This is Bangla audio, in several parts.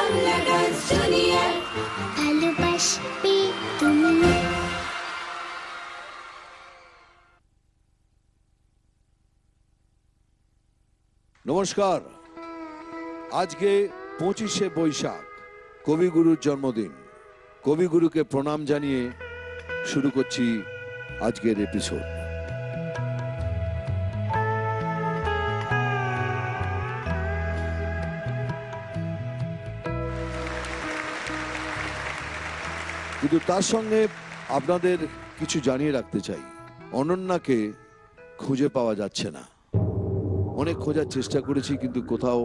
বাংলা ডান্স জুনিয়র ভালোবাসবে তুমি। নমস্কার, আজকে 25শে বৈশাখ, কবিগুরুর জন্মদিন। কবিগুরুকে প্রণাম জানিয়ে শুরু করছি আজকের এপিসোড। কিন্তু তার সঙ্গে আপনাদের কিছু জানিয়ে রাখতে চাই, অনন্যাকে খুঁজে পাওয়া যাচ্ছে না। অনেক খোঁজার চেষ্টা করেছি, কিন্তু কোথাও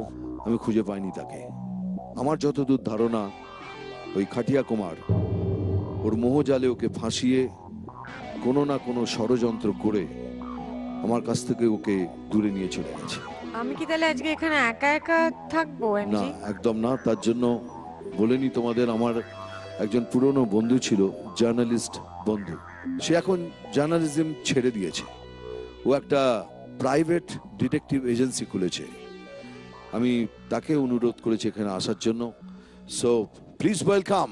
আমি খুঁজে পাইনি তাকে। আমার যতদূর ধারণা, ওই খাটিয়া কুমার ওর মোহজালে ওকে ফাঁসিয়ে কোনো না কোনো ষড়যন্ত্র করে আমার কাছ থেকে ওকে দূরে নিয়ে চলে গেছে। আমি কি তাহলে আজকে এখানে একা একা থাকবো? না, একদম না। তার জন্য বলেনি তোমাদের, আমার একজন পুরনো বন্ধু ছিল, জার্নালিস্ট বন্ধু। সে এখন জার্নালিজম ছেড়ে দিয়েছে। ও একটা প্রাইভেট ডিটেকটিভ এজেন্সি খুলেছে। আমি তাকে অনুরোধ করেছি এখানে আসার জন্য। সো প্লিজ ওয়েলকাম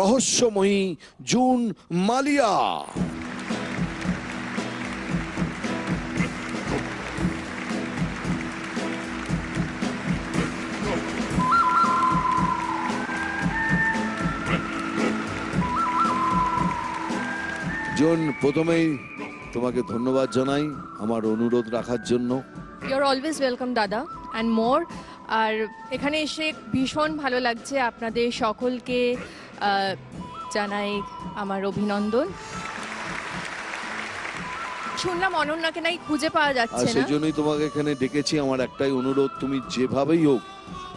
রহস্যময়ী জুন মালিয়া। জুন, প্রথমেই তোমাকে ধন্যবাদ জানাই আমার অনুরোধ রাখার জন্য। ইউর অলওয়েজ ওয়েলকাম দাদা, অ্যান্ড মোর। আর এখানে এসে ভীষণ ভালো লাগছে। আপনাদের সকলকে জানাই আমার অভিনন্দন। শুনলাম অনন্যাকে নাই খুঁজে পাওয়া আর যাচ্ছে না। সেজন্যই তোমাকে এখানে ডেকেছি। আমার একটাই অনুরোধ, তুমি যেভাবেই হোক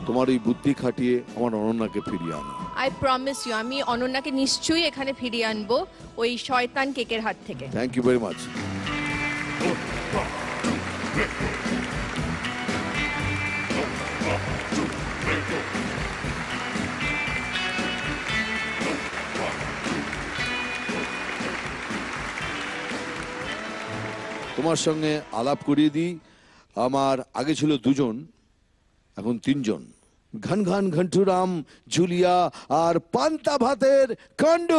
তোমার ওই বুদ্ধি খাটিয়ে আমার অনন্যাকে ফিরিয়ে আনো। আই প্রমিস ইউ, আমি অনন্যাকে নিশ্চয়ই এখানে ফিরিয়ে আনবো ওই শয়তান কেকের হাত থেকে। Thank you very much. তোমার সঙ্গে আলাপ করিয়ে দিই। আমার আগে ছিল দুজন, এখন তিনজন। ঘন ঘন ঘন্টুরাম, জুলিয়া আর পান্তা ভাতের কাণ্ড।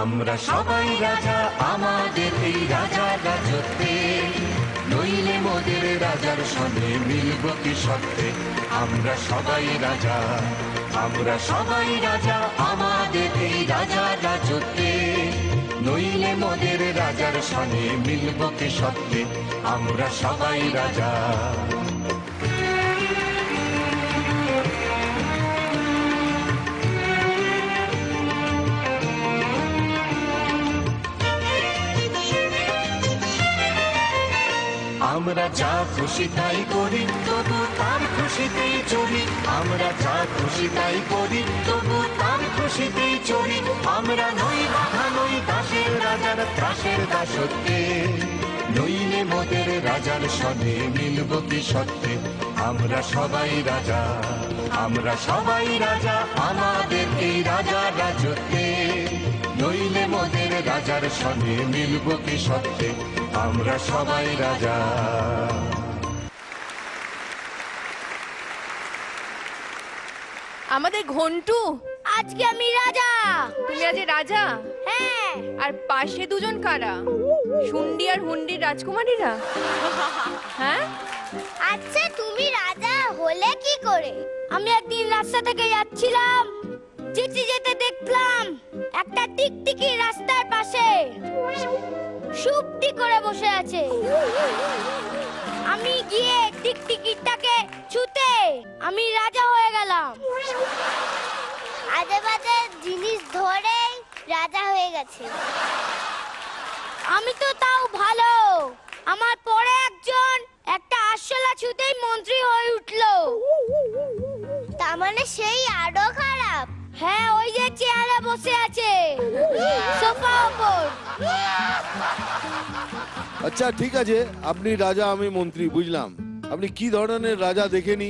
আমরা সবাই রাজা আমাদের এই রাজা রাজত্বে, নইলে মোদের রাজার সঙ্গে মিলব কি সত্যে। আমরা সবাই রাজা, আমরা সবাই রাজা আমাদের এই রাজা রাজত্বে, নইলে মোদের রাজার সঙ্গে মিলব কি সত্যে। আমরা সবাই রাজা। আমরা যা খুশি তাই করি, তবু তার খুশিতেই চলি। আমরা যা খুশি তাই করি, তবু তার খুশিতেই চলি। আমরা নই বাধা, নই দাসের রাজার ত্রাসের দাসত্বে, নইলে মোদের রাজার সঙ্গে মিলব কি সত্যে। আমরা সবাই রাজা, আমরা সবাই রাজা আমাদের এই রাজা রাজত্বে, নইলে মোদের রাজার সঙ্গে মিলব কি সত্যে। আমরা সবাই রাজা। আমাদের ঘন্টু, আজকে আমি রাজা। তুমি আজ রাজা? হ্যাঁ। আর পাশে দুজন কারা? শুন্ডি আর হুন্ডির রাজকুমারীরা? হ্যাঁ, আচ্ছা, তুমি রাজা হলে কি করে? আমি একদিন রাস্তা থেকে যাচ্ছিলাম, যেতে যেতে দেখলাম একটা টিকটিকি রাস্তার পাশে সুপ্তি করে বসে আছে। আমি গিয়ে টিকটিকিটাকে ছুতে আমি রাজা হয়ে গেলাম। আজে বাজে জিনিস ধরেই রাজা হয়ে গেছে। আমি তো তাও ভালো, আমার পরে একজন একটা আরশোলা ছুতেই মন্ত্রী হয়ে উঠলো। তার মানে সেই আরো খারাপ। হ্যাঁ, ওই যে চেয়ারে বসে আছে সোফা উপর। আচ্ছা ঠিক আছে, আপনি রাজা আমি মন্ত্রী, বুঝলাম। আপনি কি ধরনের রাজা দেখেনি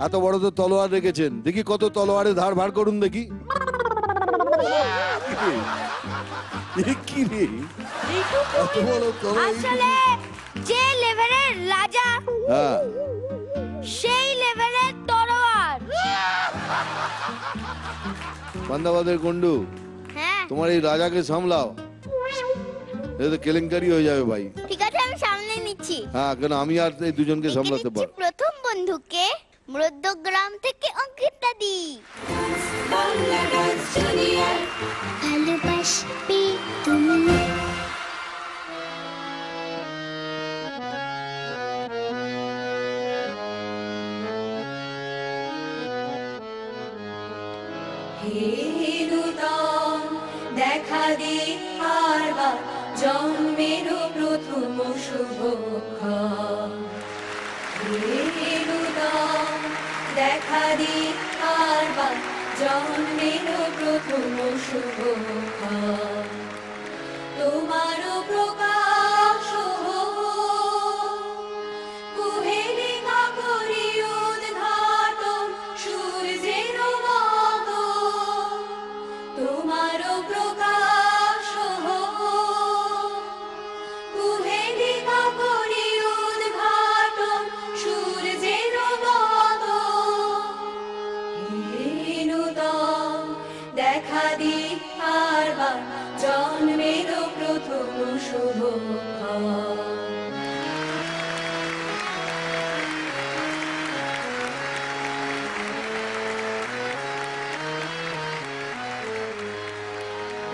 এত বড় তো তলোয়ার রেখেছেন, দেখি কত তলোয়ারে ধার ভার করুন দেখি। এ কি রে, এত বড় তলোয়ার? আসলে যে লেভেলের রাজা হ্যাঁ, সেই লেভেলের তরোয়ার। পান্ডাবাদের গন্ডু, হ্যাঁ তোমার এই রাজাকে সামলাও, এটা তো কেলেঙ্কারি হয়ে যাবে ভাই। ঠিক আছে, আমি সামনে নিচ্ছি। হ্যাঁ, কেন আমি আর এই দুজনকে সামলাতে পার। প্রথম বন্ধুকে মৃদ্যগ্রাম থেকে অঙ্কিতা দি। ভালোবাসবে তুমি। নূতন দেখা দে আরবার জন্মের প্রথম শুভক্ষণ। নূতন দেখা দে আরবার জন্মের প্রথম শুভক্ষণ। তোমার প্রকাশ কুহেলিকা করি উদ্ঘাটন সূর্যের মতো। তোমার প্রকাশ কুহেলিকা করি উদ্ঘাটন সূর্যের মতো। নূতন দেখা দি আরবার জন্মের প্রথম শুভক্ষণ।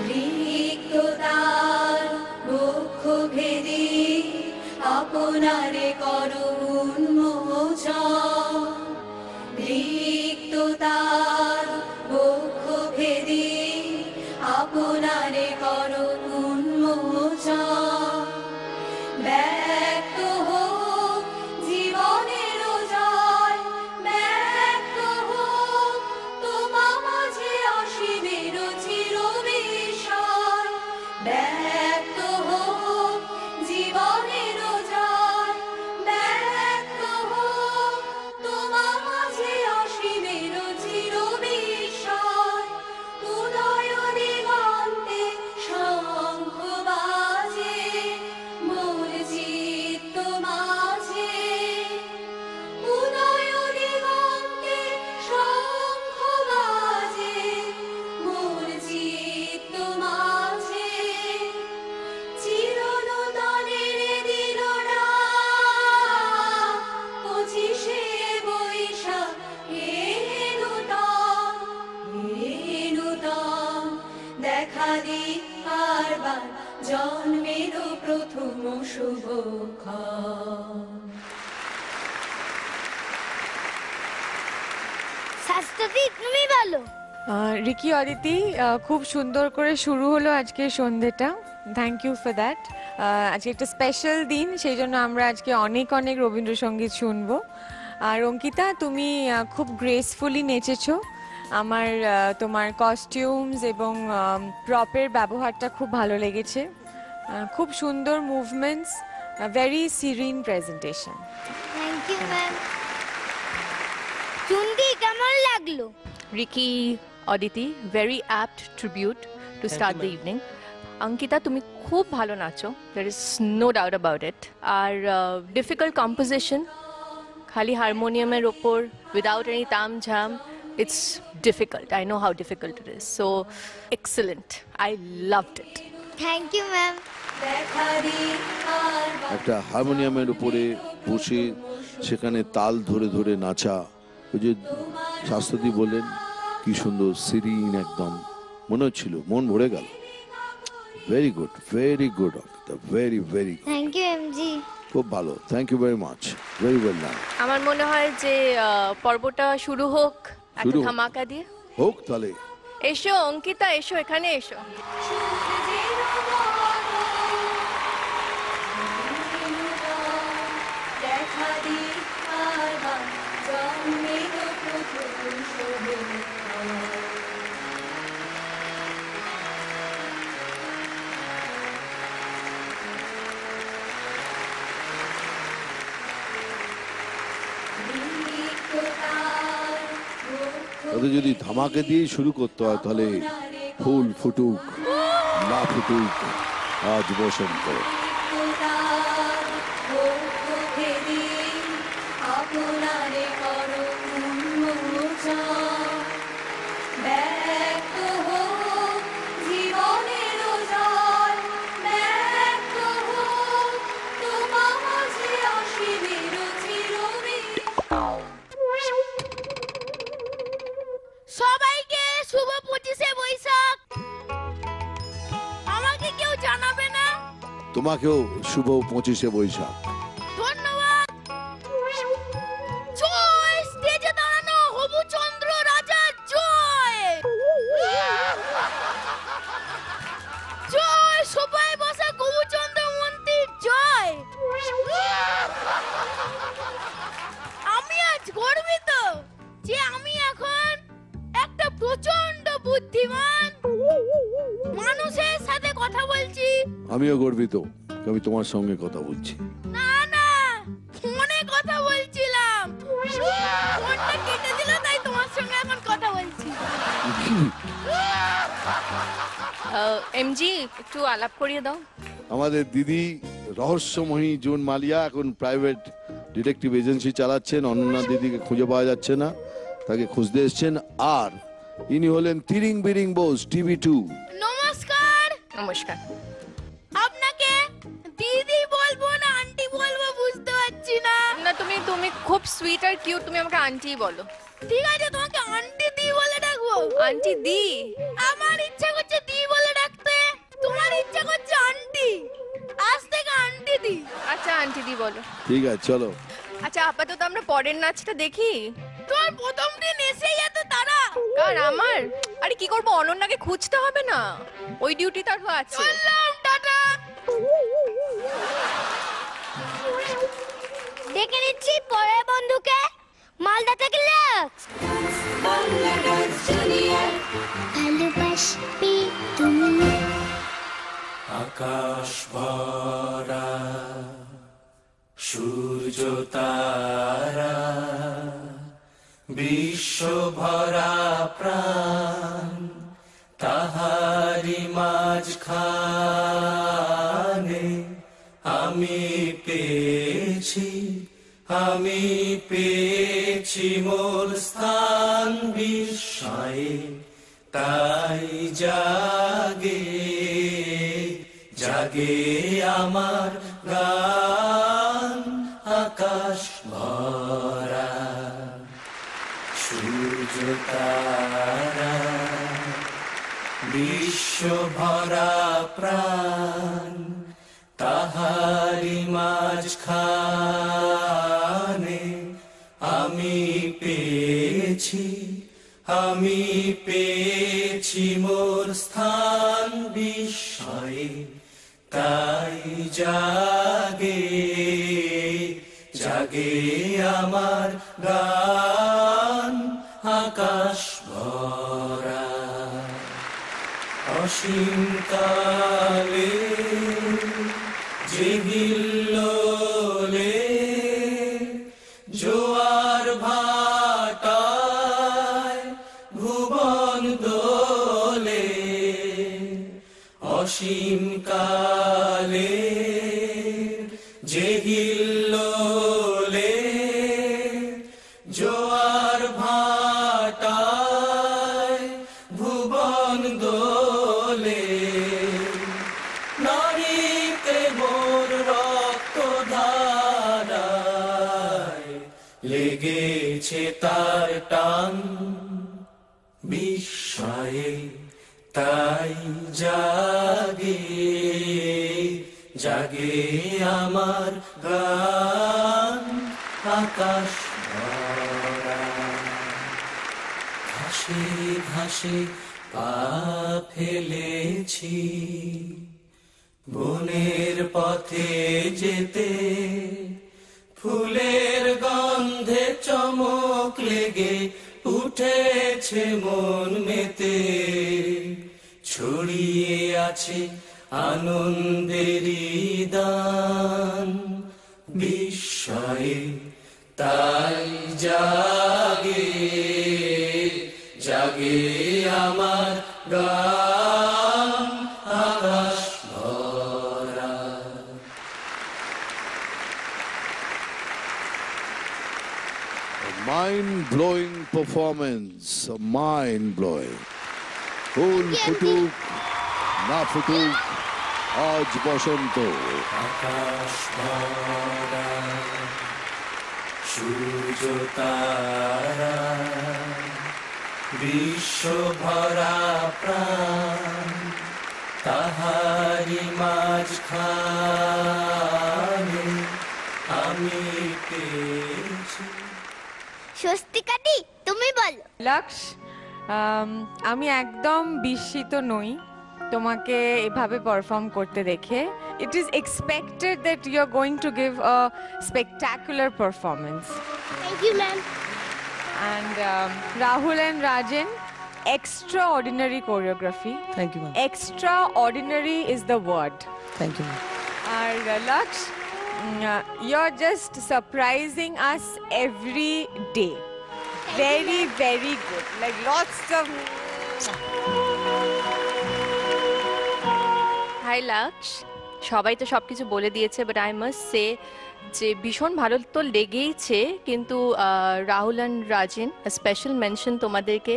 রিক্ততার মুখ ভেদি আপনারে করো উন্মোচন। রিক্ততার মুখ ভেদি আপনারে করো উন্মোচন। ব্যক্ত হোক জীবনের জয়, ব্যক্ত হোক তোমা মাঝে অসীমের চির বিষয়। ব্যক্ত হোক জীবনের জয়, ব্যক্ত হোক তোমা মাঝে অসীমের চির বিষয়। উদয় দিগন্তে শঙ্খ বাজে মোর চিত্ত মাঝে। উদয় দিগন্তে শঙ্খ বাজে মোর চিত্ত মাঝে। চিরনূতনের দিনরা 25শে বৈশাখ। হে নূতন, হে নূতন দেখা দি আরবার জন্মের প্রথম শুভক্ষণ। শাস্ত্রী তুমি বলো। রিকি অদিতি, খুব সুন্দর করে শুরু হলো আজকের সন্ধ্যেটা। Thank you for that. আজকে একটা স্পেশাল দিন, সেই জন্য আমরা আজকে অনেক অনেক রবীন্দ্রসঙ্গীত শুনবো। আর অঙ্কিতা, তুমি খুব গ্রেসফুলি নেচেছো। আমার তোমার কস্টিউমস এবং প্রপের ব্যবহারটা খুব ভালো লেগেছে। খুব সুন্দর movements, very serene presentation. Thank you ma'am. Chundi কেমন লাগলো? Ricky, Aditi, very apt tribute to start the evening. Ankita, তুমি খুব ভালো নাচো, there is no doubt about it. R difficult composition, খালি হারমোনিয়ামের ওপর, without any তাম ঝাম, it's difficult. I know how difficult it is. So excellent. I loved it. Thank you ma'am. দেখা দি আরবার একটা হারমোনিয়ামের উপরে বসে সেখানে তাল ধরে ধরে নাচা, ওই যে শাস্ত্রী বললেন কি সুন্দর সিরিন, একদম মনে হচ্ছিল মন ভরে গেল। Very good, very good, very very thank you MG. খুব ভালো, thank you very much, very well done. আমার মনে হয় যে পর্বটা শুরু হোক একটা শুরু হোক। ধামাকা দিয়ে। হোক তাহলে। এসো অঙ্কিতা, এসো এখানে এসো। সূর্যের মতো। দেখা দি আরবার জন্মের প্রথম শুভক্ষণ। রিক্ততা তবে যদি ধামাকে দিয়ে শুরু করতে হয় তাহলে ফুল ফুটুক না ফুটুক আজ বসন্ত। আপনারে করো উন্মোচন, ব্যক্ত হোক জীবনের জল, ব্যক্ত হোক তোমার মাঝে অসীমের চিরবিন। সবাইকে শুভ 25শে বৈশাখ। আমাকে কেউ জানাবে না? তোমাকেও শুভ 25শে বৈশাখ। ধন্যবাদ। জয়, স্টেজে দাঁড়ানো হবু চন্দ্র রাজা জয়। জয়, সোফায় বসা হবু চন্দ্র মন্ত্রী জয়। আমি আজ গর্বিত যে আমি এখন একটা প্রচন্ড বুদ্ধিমান মানুষের সাথে কথা বলছি। আমিও গর্বিত আমি তোমার সঙ্গে কথা বলছি। না না, ফোনে কথা বলছিলাম, ফোনটা কেটে দিল, তাই তোমার সঙ্গে এখন কথা বলছি। এমজি একটু আলাপ করিয়ে দাও। আমাদের দিদি রহস্যময়ী জুন মালিয়া এখন প্রাইভেট ডিটেকটিভ এজেন্সি চালাচ্ছেন। অনন্যা দিদিকে খুঁজে পাওয়া যাচ্ছে না, তাকে খুঁজতে এসছেন। আর ইনি হলেন তিরিং বিরিং বোস TV2। নমস্কার। নমস্কার। আপনাকে দিদি বলবো না আন্টি বলবো বুঝতে পারছি না। না, তুমি তুমি খুব সুইট আর কিউট, তুমি আমাকে আন্টি বলো। ঠিক আছে, তোমাকে আন্টি দি বলে ডাকবো। আন্টি দি? আমার ইচ্ছা করছে দি বলে ডাকতে, তোমার ইচ্ছা করছে আন্টি। আজ থেকে আন্টি দি। আচ্ছা, আন্টি দি বলো। ঠিক আছে, চলো। আচ্ছা, আপাতত আমরা পরের নাচটা দেখি। তোর প্রথম দিন এসেই এত তারা? কার? আমার? আরে কি করবো, অনন্যাকে খুঁজতে হবে না, ওই ডিউটি তার আছে। চললাম, টাটা। ডেকে নিচ্ছি পরের বন্ধুকে, মালদা থেকে লাক্স। ভালোবাসবি তুমি। আকাশ ভরা সূর্য তারা, বিশ্ব ভরা প্রাণ, তাহারি মাঝখানে আমি পেয়েছি মোর স্থান বিস্ময়ে, তাই জাগে আমার গান। আকাশ ভরা সূর্য তারা, বিশ্ব ভরা প্রাণ, তাহারি মাঝখানে আমি পেয়েছি মোর স্থান বিস্ময়ে, তাই জাগে আমার গান। আকাশ ভরা অসীম কালে যে হিল্লোলে, জোয়ার ভাটায় ভুবন দোলে, অসীম কালে যে হিল্লোলে, জোয়ার ভাটায় ভুবন দোলে, নারীতে মোর রক্ত ধারায় লেগেছে তার টান বিস্ময়ে, তাই জাগে আমার গান। আকাশ ভরা ঘাসে ঘাসে পা ফেলেছি, বনের পথে যেতে ফুলের গন্ধে চমক লেগে উঠেছে মন মেতে, ছড়িয়ে আছে আনন্দেরই দান বিস্ময়ে, তাই জাগে আমার গান আকাশ ভরা। Mind-blowing performance, mind-blowing. ফুল ফুটুক না ফুটুক আজ বসন্ত। আকাশ ভরা সূর্য তারা বিশ্ব ভরা প্রাণ তাহারি মাঝখানে আমি পেয়েছি। স্বস্তিকাদি তুমি বলো। লক্ষ, আমি একদম বিস্মিত নই তোমাকে এভাবে পারফর্ম করতে দেখে। It is expected that you are going to give a spectacular performance. Thank you ma'am. And Rahul and Rajan, extraordinary choreography. Thank you, ma'am. Extraordinary is the word. Thank you, ma'am. And Laksh, you're just surprising us every day. Very, very good. Like lots of. Hi Lux, সবাই তো সব কিছু বলে দিয়েছে, বাট আই মাস্ট সে যে ভীষণ ভালো তো লেগেইছে, কিন্তু Rahul and Rajin special mention তোমাদেরকে,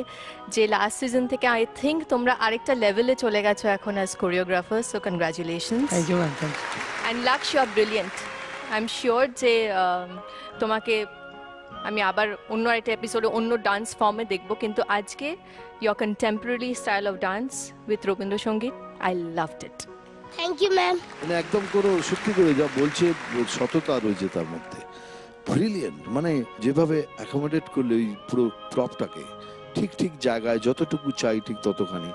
যে লাস্ট সিজন থেকে আই থিঙ্ক তোমরা আরেকটা লেভেলে চলে গেছো এখন as choreographer, so congratulations. Thank you, ma'am. Thank you. And Lux, you are brilliant. I am sure যে তোমাকে আমি আবার অন্য একটা এপিসোডে অন্য ডান্স ফর্মে দেখবো, কিন্তু আজকে your contemporary style of dance with Rabindrasangeet, I loved it. Thank you ma'am. মানে একদম কোনো সত্যি করে যা বলছে সততা রয়েছে তার মধ্যে, ব্রিলিয়েন্ট। মানে যেভাবে অ্যাকোমোডেট করলে ওই পুরো প্রপটাকে ঠিক ঠিক জায়গায় যতটুকু চাই ঠিক ততখানি,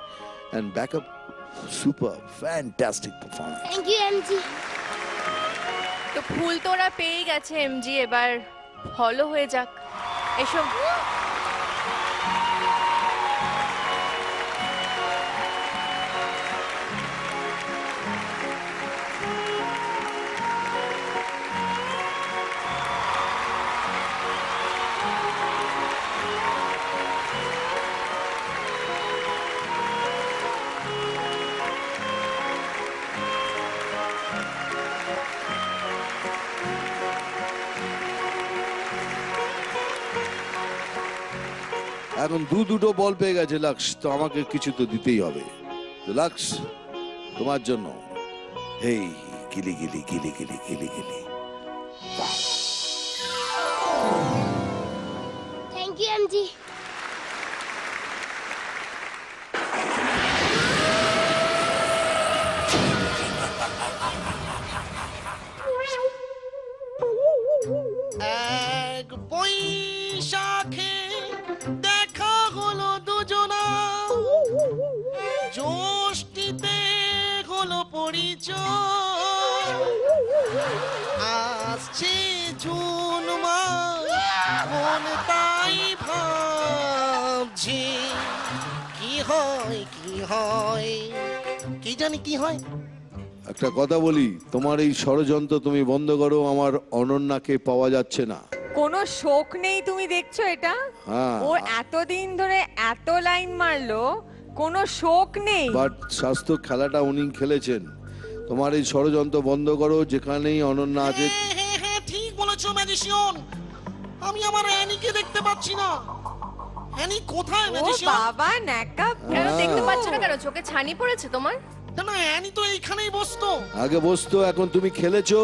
and backup super fantastic performance. Thank you MG. তো ফুল তো ওরা পেয়ে গেছে এমজি, এবার ফলো হয়ে যাক। এসব এখন দুটো বল পেয়ে গেছে লাক্স, তো আমাকে কিছু তো দিতেই হবে। লাক্স, তোমার জন্য হেই গিলি গিলি গিলি গিলি গিলি গিলি। Thank you MG. এক বৈশাখে দেখা হলো দুজনা, জ্যৈষ্ঠীতে হলো পরিচয়, আসছে জুন মাস, মন তাই ভাবছে কি হয় কি হয়, কি জানি কি হয়। একটা কথা বলি, তোমার এই ষড়যন্ত্র তুমি বন্ধ করো, আমার অনন্যাকে পাওয়া যাচ্ছে না। কোনো শোক নেই, তুমি দেখছো এটা? হ্যাঁ। ও এতদিন ধরে এত লাইন মারলো, কোনো শোক নেই। বাট স্বাস্থ্য খেলাটা উনি খেলেছেন, তোমার এই ষড়যন্ত্র বন্ধ করো। যেখানেই অনন্যা আছে। হ্যাঁ ঠিক বলেছো ম্যাজিশিয়ান, আমি আমার অ্যানিকে দেখতে পাচ্ছি না। অ্যানি কোথায় ও ম্যাজিশিয়ান? বাবা ন্যাকা। কেন দেখতে পাচ্ছ না? কেন চোখে ছানি পড়েছে তোমার? না না, অ্যানি তো এইখানেই বসতো। আগে বসতো, এখন তুমি খেলেছো।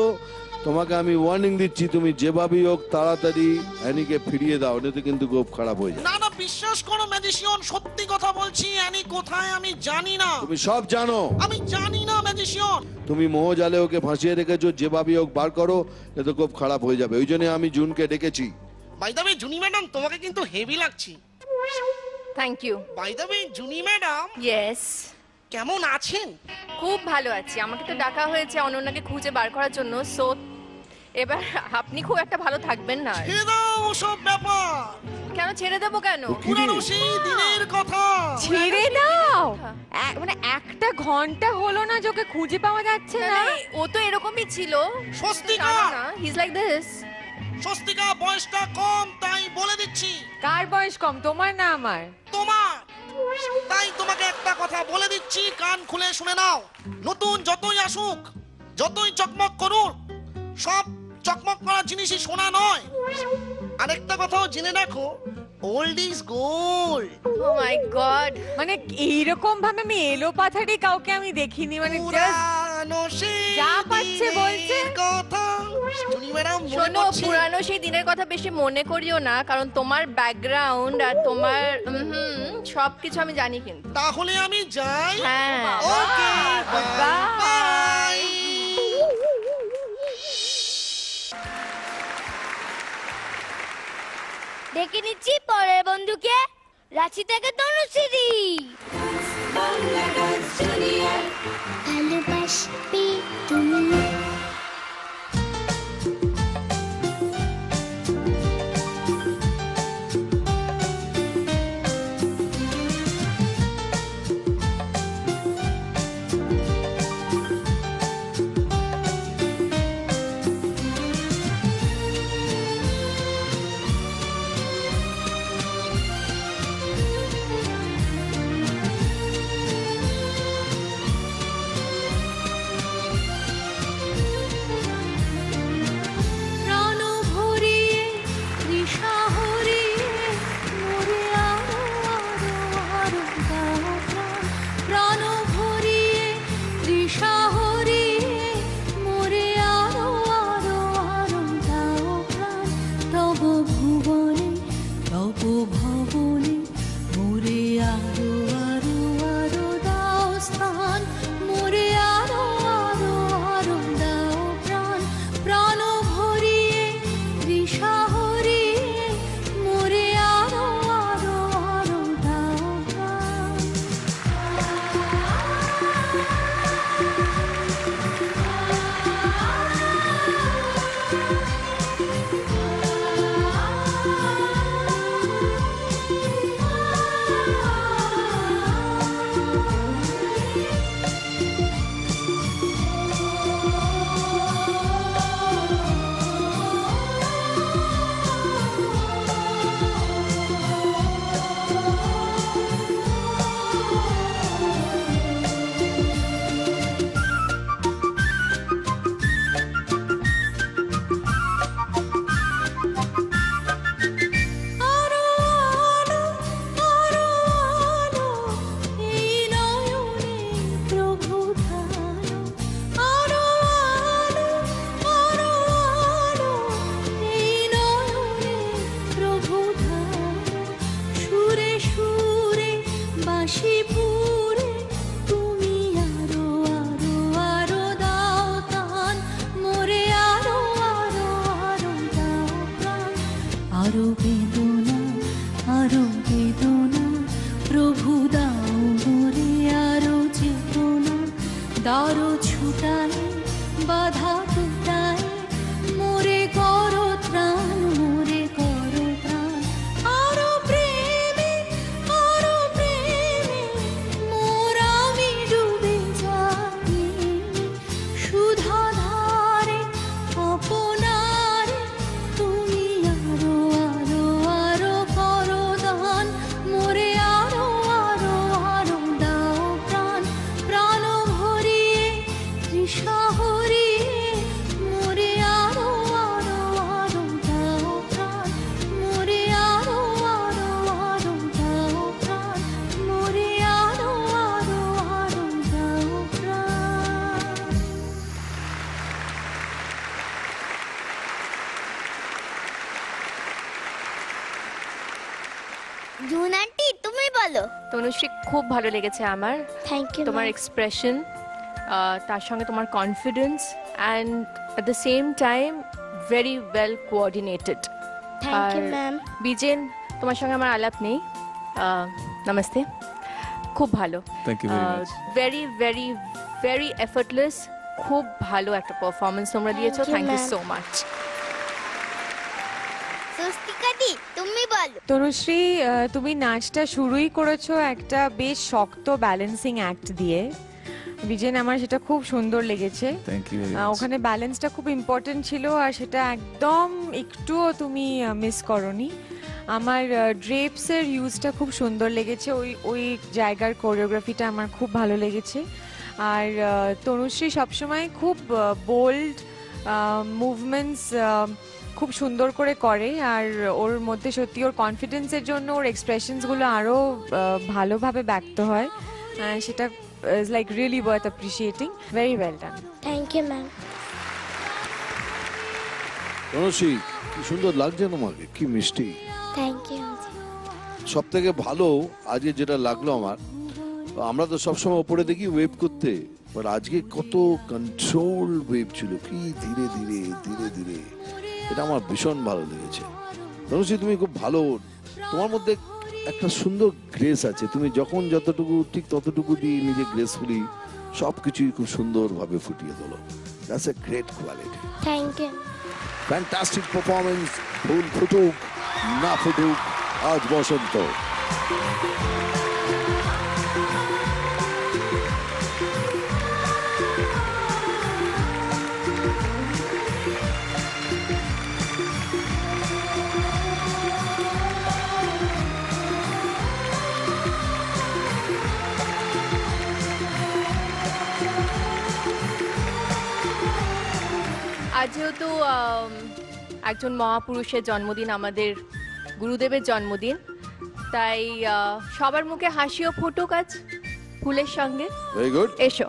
তোমাকে আমি ওয়ার্নিং দিচ্ছি, তুমি যেভাবেই হোক তাড়াতাড়ি অ্যানিকে ফিরিয়ে দাও, নয়তো কিন্তু খুব খারাপ হয়ে যাবে। না না, বিশ্বাস করো ম্যাজিশিয়ান, সত্যি কথা বলছি, অ্যানি কোথায় আমি জানি না। তুমি সব জানো। আমি জানি না ম্যাজিশিয়ান। তুমি মোহজালে ওকে ফাঁসিয়ে রেখেছো, যেভাবেই হোক বার করো, নয়তো খুব খারাপ হয়ে যাবে। ওই জন্য আমি জুনকে ডেকেছি। By the way Juni madam, তোমাকে কিন্তু হেভি লাগছে। Thank you. By the way Juni madam, yes, কেমন আছেন? খুব ভালো আছি। আমাকে তো ডাকা হয়েছে অনন্যাকে খুঁজে বার করার জন্য, সো এবার আপনি খুব একটা ভালো থাকবেন না। ছেড়ে দাও ওসব ব্যাপার। কেন ছেড়ে দেবো? কেন? পুরানো সেই দিনের কথা। ছেড়ে দাও। মানে একটা ঘন্টা হলো না, যে ওকে খুঁজে পাওয়া যাচ্ছে না। ও তো এরকমই ছিল। Swastika, he is like this. Swastika বয়সটা কম, তাই বলে দিচ্ছি। কার বয়স কম, তোমার না আমার? তোমার। তাই তোমাকে একটা কথা বলে দিচ্ছি, কান খুলে শুনে নাও। নতুন যতই আসুক, যতই চকমক করুক, সব চকমক করা জিনিসই সোনা নয়। আরেকটা কথাও জেনে রাখো, old is gold. Oh my god, মানে এইরকম ভাবে আমি এলোপাথারি কাউকে আমি দেখিনি, মানে just পুরানো সেই যা পাচ্ছে বলছে। দিনের কথা টুনি ম্যাডাম মনে শোনো, পড়ছে? পুরানো সেই দিনের কথা বেশি মনে করিও না, কারণ তোমার ব্যাকগ্রাউন্ড আর তোমার সবকিছু আমি জানি কিন্তু। তাহলে আমি যাই। হ্যাঁ, ওকে, বাই। বাই। ডেকে নিচ্ছি পরের বন্ধুকে, রাঁচি থেকে তনুশ্রী। ভালোবাসবে তুমি। প্রাণ ভরিয়ে তৃষা হরিয়ে মোরে আরো আরো আরো দাও প্রাণ। প্রাণ ভরিয়ে তৃষা হরিয়ে মোরে আরো আরো আরো দাও প্রাণ। তব ভুবনে তব ভবনে মোরে আরো আরো আরো দাও স্থান। মোরে আরো আরো আরো দাও প্রাণ। প্রাণ ভরিয়ে তৃষা হরিয়ে মোরে আরো আরো আরো দাও প্রাণ। আরো আলো আরো আলো এই নয়নে প্রভু ধারো। আরো আলো আরো আলো এই নয়নে প্রভু ধারো। সুরে সুরে বাঁশি পুরে তুমি আরো আরো আরো দাও তান। মোরে আরো আরো আরো দাও প্রাণ। আরো বেদনা প্রভু দাও মোরে আরো চেতনা। দারো ছুটায় বাধা টুটায় মোরে করো ত্রাণ। মোরে করো প্রাণ। আরো প্রেমে মোর আমি ডুবে যাই। সুধা ধারে আপনারে তুমি আরো আরো আরো করো দান। মোরে আরো আরো আরো দাও প্রাণ। প্রাণ ভরিয়ে তৃষা হরিয়ে মোরে আরো আরো আরো দাও প্রাণ। মোরে আরো আরো আরো দাও প্রাণ। মোরে আরো আরো আরো দাও প্রাণ। জুন আন্টি তুমি বলো। তনুশ্রী, খুব ভালো লেগেছে আমার থ্যাংক ইউ তোমার এক্সপ্রেশন, তার সঙ্গে তোমার confidence, and at the same time very well coordinated. Thank you আর ম্যাম। বিজেন, তোমার সঙ্গে আমার আলাপ নেই, নমস্তে। খুব ভালো, Thank you very much. Very very very effortless, খুব ভালো একটা পারফরমেন্স তোমরা দিয়েছো। you, thank you ma'am. So much. স্বস্তিকাদি তুমি বলো। তনুশ্রী, তুমি নাচটা শুরুই করেছো একটা বেশ শক্ত ব্যালেন্সিং অ্যাক্ট দিয়ে। বিজেন, আমার সেটা খুব সুন্দর লেগেছে। Thank you very much. ওখানে ব্যালেন্সটা খুব ইম্পর্টেন্ট ছিল, আর সেটা একদম একটুও তুমি মিস করনি। আমার ড্রেপসের ইউজটা খুব সুন্দর লেগেছে, ওই ওই জায়গার কোরিওগ্রাফিটা আমার খুব ভালো লেগেছে। আর তনুশ্রী সবসময় খুব বোল্ড মুভমেন্টস খুব সুন্দর করে আর ওর মধ্যে সত্যি ওর কনফিডেন্সের জন্য ওর এক্সপ্রেশনসগুলো আরও ভালোভাবে ব্যক্ত হয়, সেটা is like really worth appreciating. Very well done. Thank you ma'am. Tanushree, কি সুন্দর লাগছে তোমাকে, কি মিষ্টি। Thank you. সব থেকে ভালো আজকে যেটা লাগলো আমার, আমরা তো সবসময় ওপরে দেখি ওয়েভ করতে, বাট আজকে কত কন্ট্রোল ওয়েভ ছিল, কি ধীরে ধীরে ধীরে ধীরে, এটা আমার ভীষণ ভালো লেগেছে। তনুশ্রী, তুমি খুব ভালো, তোমার মধ্যে একটা সুন্দর গ্রেস আছে, তুমি যখন যতটুকু ঠিক ততটুকু দিয়ে নিজে গ্রেসফুলি সবকিছুই খুব সুন্দরভাবে ফুটিয়ে তোলো। That's a great quality. Thank you. Fantastic performance. ফুল ফুটুক না ফুটুক, আজ বসন্ত। আজ যেহেতু একজন মহাপুরুষের জন্মদিন, আমাদের গুরুদেবের জন্মদিন, তাই সবার মুখে হাসিও ফুটুক আজ ফুলের সঙ্গে। Very good. এসো।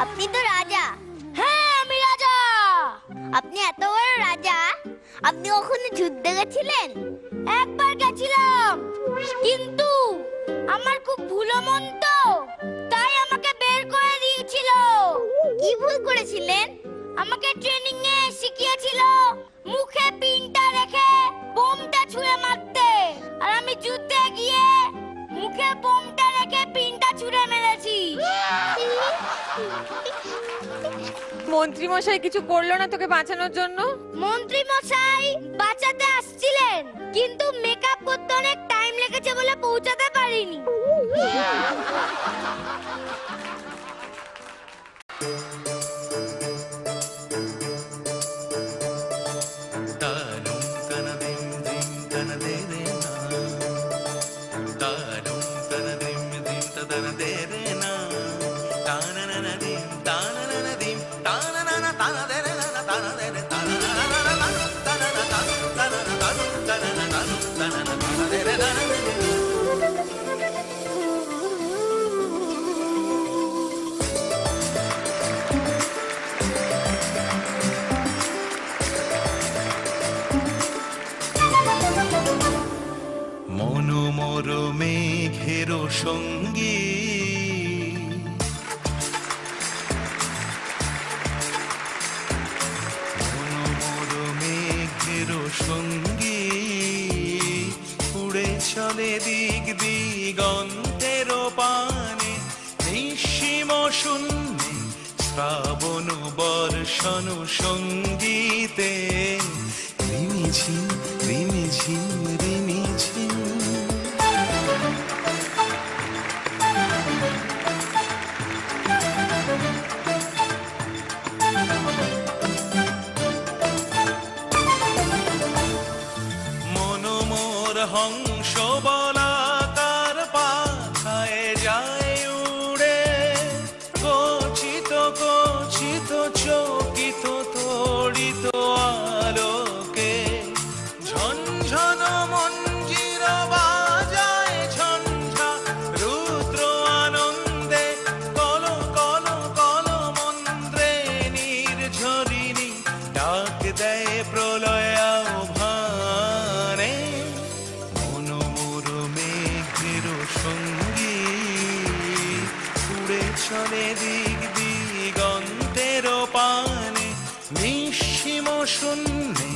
আপনি তো রাজা। হ্যাঁ, আমি রাজা। আপনি এত বড় রাজা, আপনি কখনো যুদ্ধে গেছিলেন? একবার গেছিলাম, কিন্তু আমার খুব ভুলো মন তো, তাই আমাকে বের করে দিয়েছিল। কি ভুল করেছিলেন? আমাকে ট্রেনিং এ শিখিয়েছিল মুখে পিনটা রেখে বোমটা ছুঁড়ে মারতে, আর আমি যুদ্ধে গিয়ে মুখে বোমটা রেখে পিনটা ছুঁড়ে মেরেছি। মন্ত্রী মশাই কিছু করলো না তোকে বাঁচানোর জন্য? মন্ত্রী মশাই বাঁচাতে আসছিলেন, কিন্তু মেকআপ করতে অনেক টাইম লেগেছে বলে পৌঁছাতে পারিনি। মনোমর মেঘের সঙ্গী সঙ্গী উড়ে চলে দিক দিগন্তের পানে, নিঃসীম শূন্যে শ্রাবণ বর্ষণ সঙ্গীতে, রিমিঝিম রিমিঝিম রিমিঝিম। হংস বলাকার পাখায় যায় উড়ে, কচিত কচিত চকিত তড়িত আলোকে, ঝনঝন মঞ্জির বাজায় ঝঞ্ঝা রুদ্র আনন্দে, কল কল কল মন্ত্রে নির্ঝরিণী ডাক দেয় প্রলয় আহ্বানে। সঙ্গী উড়ে চলে দিক দিগন্তের পানে, নিঃসীম শূন্যে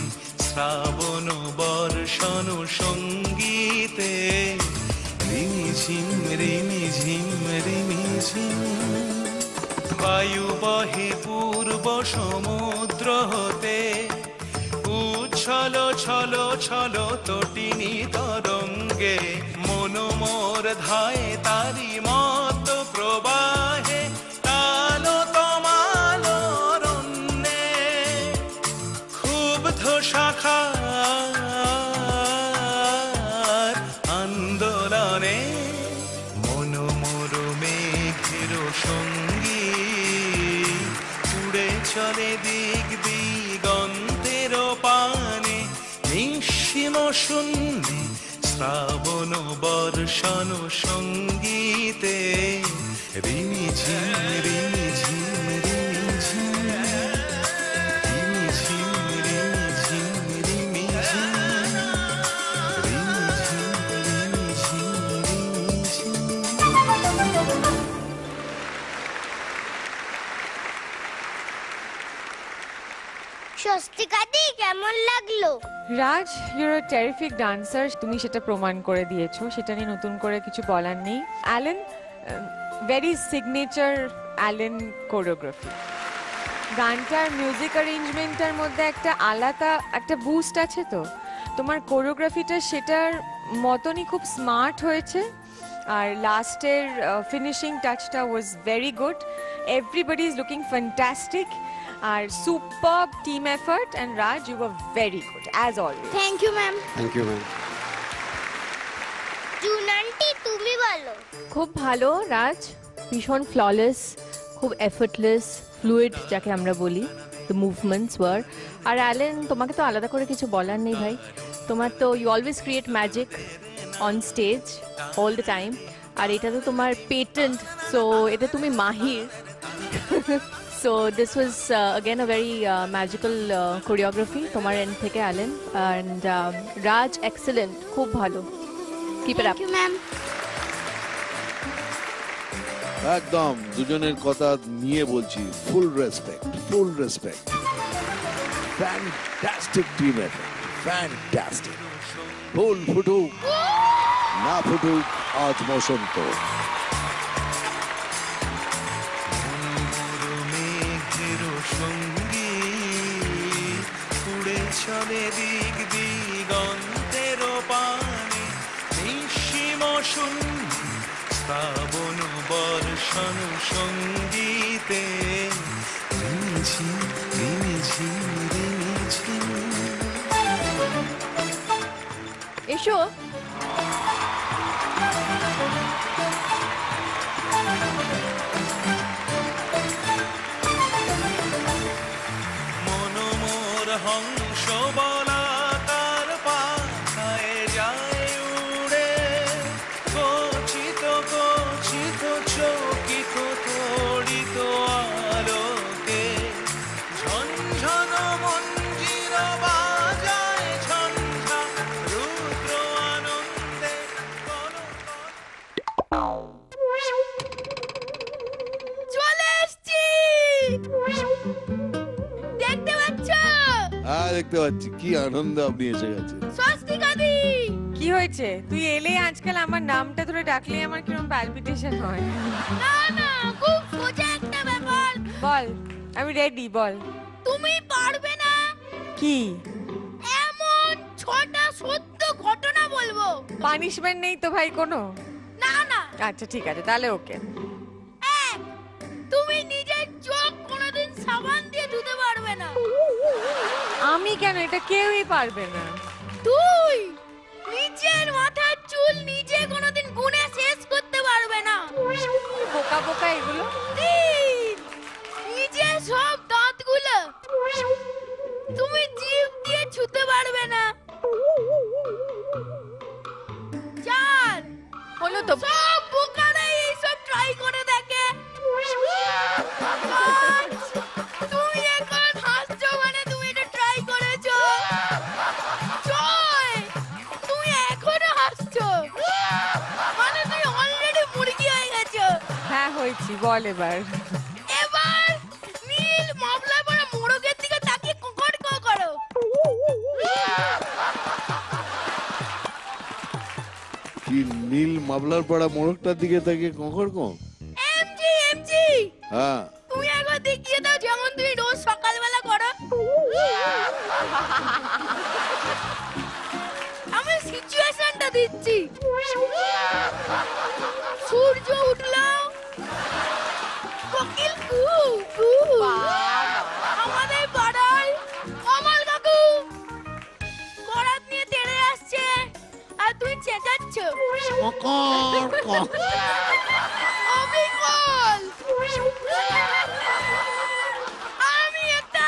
শ্রাবণ বর্ষণ সঙ্গীতে, রিমিঝিম রিমিঝিম রিমিঝিম। বায়ু বহে পূর্ব সমুদ্র হতে, উচ্ছল ছল ছল তটিনী তরঙ্গে, মন মোর ধায় তারি মত প্রবাহে, তালো তমাল রণ্যে ক্ষুব্ধ শাখার আন্দোলনে, মন মোর মেঘের সঙ্গী উড়ে চলে দিক দিগন্তের পানে, নিঃসীম শূন্যে শ্রাবণ বর্ষণ সঙ্গীতে, রিমিঝিম রিমিঝিম রিমিঝিম রিমিঝিম রিমিঝিম রিমিঝিম রিমিঝিম রিমিঝিম রিমিঝিম। স্বস্তিকাদি কেমন লাগলো? রাজ, ইউর আ টেরিফিক ডান্সার, তুমি সেটা প্রমাণ করে দিয়েছো, সেটা নিয়ে নতুন করে কিছু বলার নেই। Allen, very signature Allen choreography. গানটার মিউজিক অ্যারেঞ্জমেন্টের মধ্যে একটা আলাদা একটা বুস্ট আছে, তো তোমার কোরিওগ্রাফিটা সেটার মতনই খুব স্মার্ট হয়েছে। আর লাস্টের ফিনিশিং টাচটা was very good. Everybody is looking fantastic. আর superb team effort, and Raj, you were very good as always. Thank you ma'am. Thank you ma'am. June aunty, তুমি বলো। খুব ভালো রাজ, ভীষণ ফ্ললেস, খুব এফর্টলেস, ফ্লুইড যাকে আমরা বলি, দ্য মুভমেন্টস ওয়ার। আর অ্যালেন, তোমাকে তো আলাদা করে কিছু বলার নেই ভাই, তোমার তো you always create magic on stage all the time. আর এটা তো তোমার পেটেন্ট, সো এটা তুমি মাহির। So this was again a very magical choreography তোমার এন্ড থেকে অ্যালেন। and রাজ, excellent, খুব ভালো, keep it up. Thank you ma'am. একদম দুজনের কথা নিয়ে বলছি, full respect, full respect. Fantastic team effort, fantastic. ফুল ফুটুক না ফুটুক আজ বসন্ত। চলে দিক দিগন্তের পানে, নিঃসীম শূন্য শ্রাবণ বর্ষণ সঙ্গীতে, রিমিঝিম রিমিঝিম রিমিঝিম। এসো। মন মোর হংস বলাকার পাখায় যায় উড়ে, কচিত কচিত চকিত তড়িত আলোকে, ঝনঝন মঞ্জির বাজায় ঝঞ্ঝা, রুদ্র আনন্দে চলে এসছি, দেখতে পাচ্ছ? হ্যাঁ দেখতে পাচ্ছি, কি আনন্দ আপনি এসে গেছেন। স্বস্তিকাদি, কি হয়েছে? তুই এলে আজকাল আমার নামটা ধরে ডাকলে আমার কিরকম প্যালপিটেশন হয়। না না, খুব সোজা একটা ব্যাপার। বল, আমি রেডি, বল। তুমি পারবে না? কি এমন 6টা সত্য ঘটনা বলবো। পানিশমেন্ট নেই তো ভাই কোনো? না না। আচ্ছা ঠিক আছে, তাহলে ওকে। এক, তুমি নিজের চোখ কোনোদিন সাবান দিয়ে ধুতে পারবে না। আমি কেন? এটা কেউই পারবে না। তুই নিজের মাথার চুল নিজে কোনোদিন গুনে শেষ করতে পারবে না। বোকা বোকা এগুলো। তিন, নিজে সব দাঁতগুলো তুমি জিভ দিয়ে ছুতে পারবে না। চার, হলো তো। সব বোকারাই এইসব ট্রাই করে দেখে। পাঁচ, তুমি এখন হাসছো মানে তুমি এটা ট্রাই করেছো। ছয়, তুমি এখনো হাসছো মানে তুমি অলরেডি মুরগি হয়ে গেছো। হ্যাঁ হয়েছি, বল এবার। এবার নীল মামলা পড়া মোড়কের দিকে তাকিয়ে কোকর কো করো। কি নীল মাবলার পাড়া মোড়কটার দিকে তাকিয়ে কঙ্কর কো? এমজি হ্যাঁ, তুমি একবার দেখিয়ে দাও যেমন তুমি রোজ সকালবেলা করো। আমি সিচুয়েশনটা দিচ্ছি। সূর্য উঠলো, কোকিল কু কু। আমাদের পাড়ায় কমল কাকু বরাত নিয়ে তেড়ে আসছে আর তুই চেঁচাচ্ছ অবিকল। আমি একটা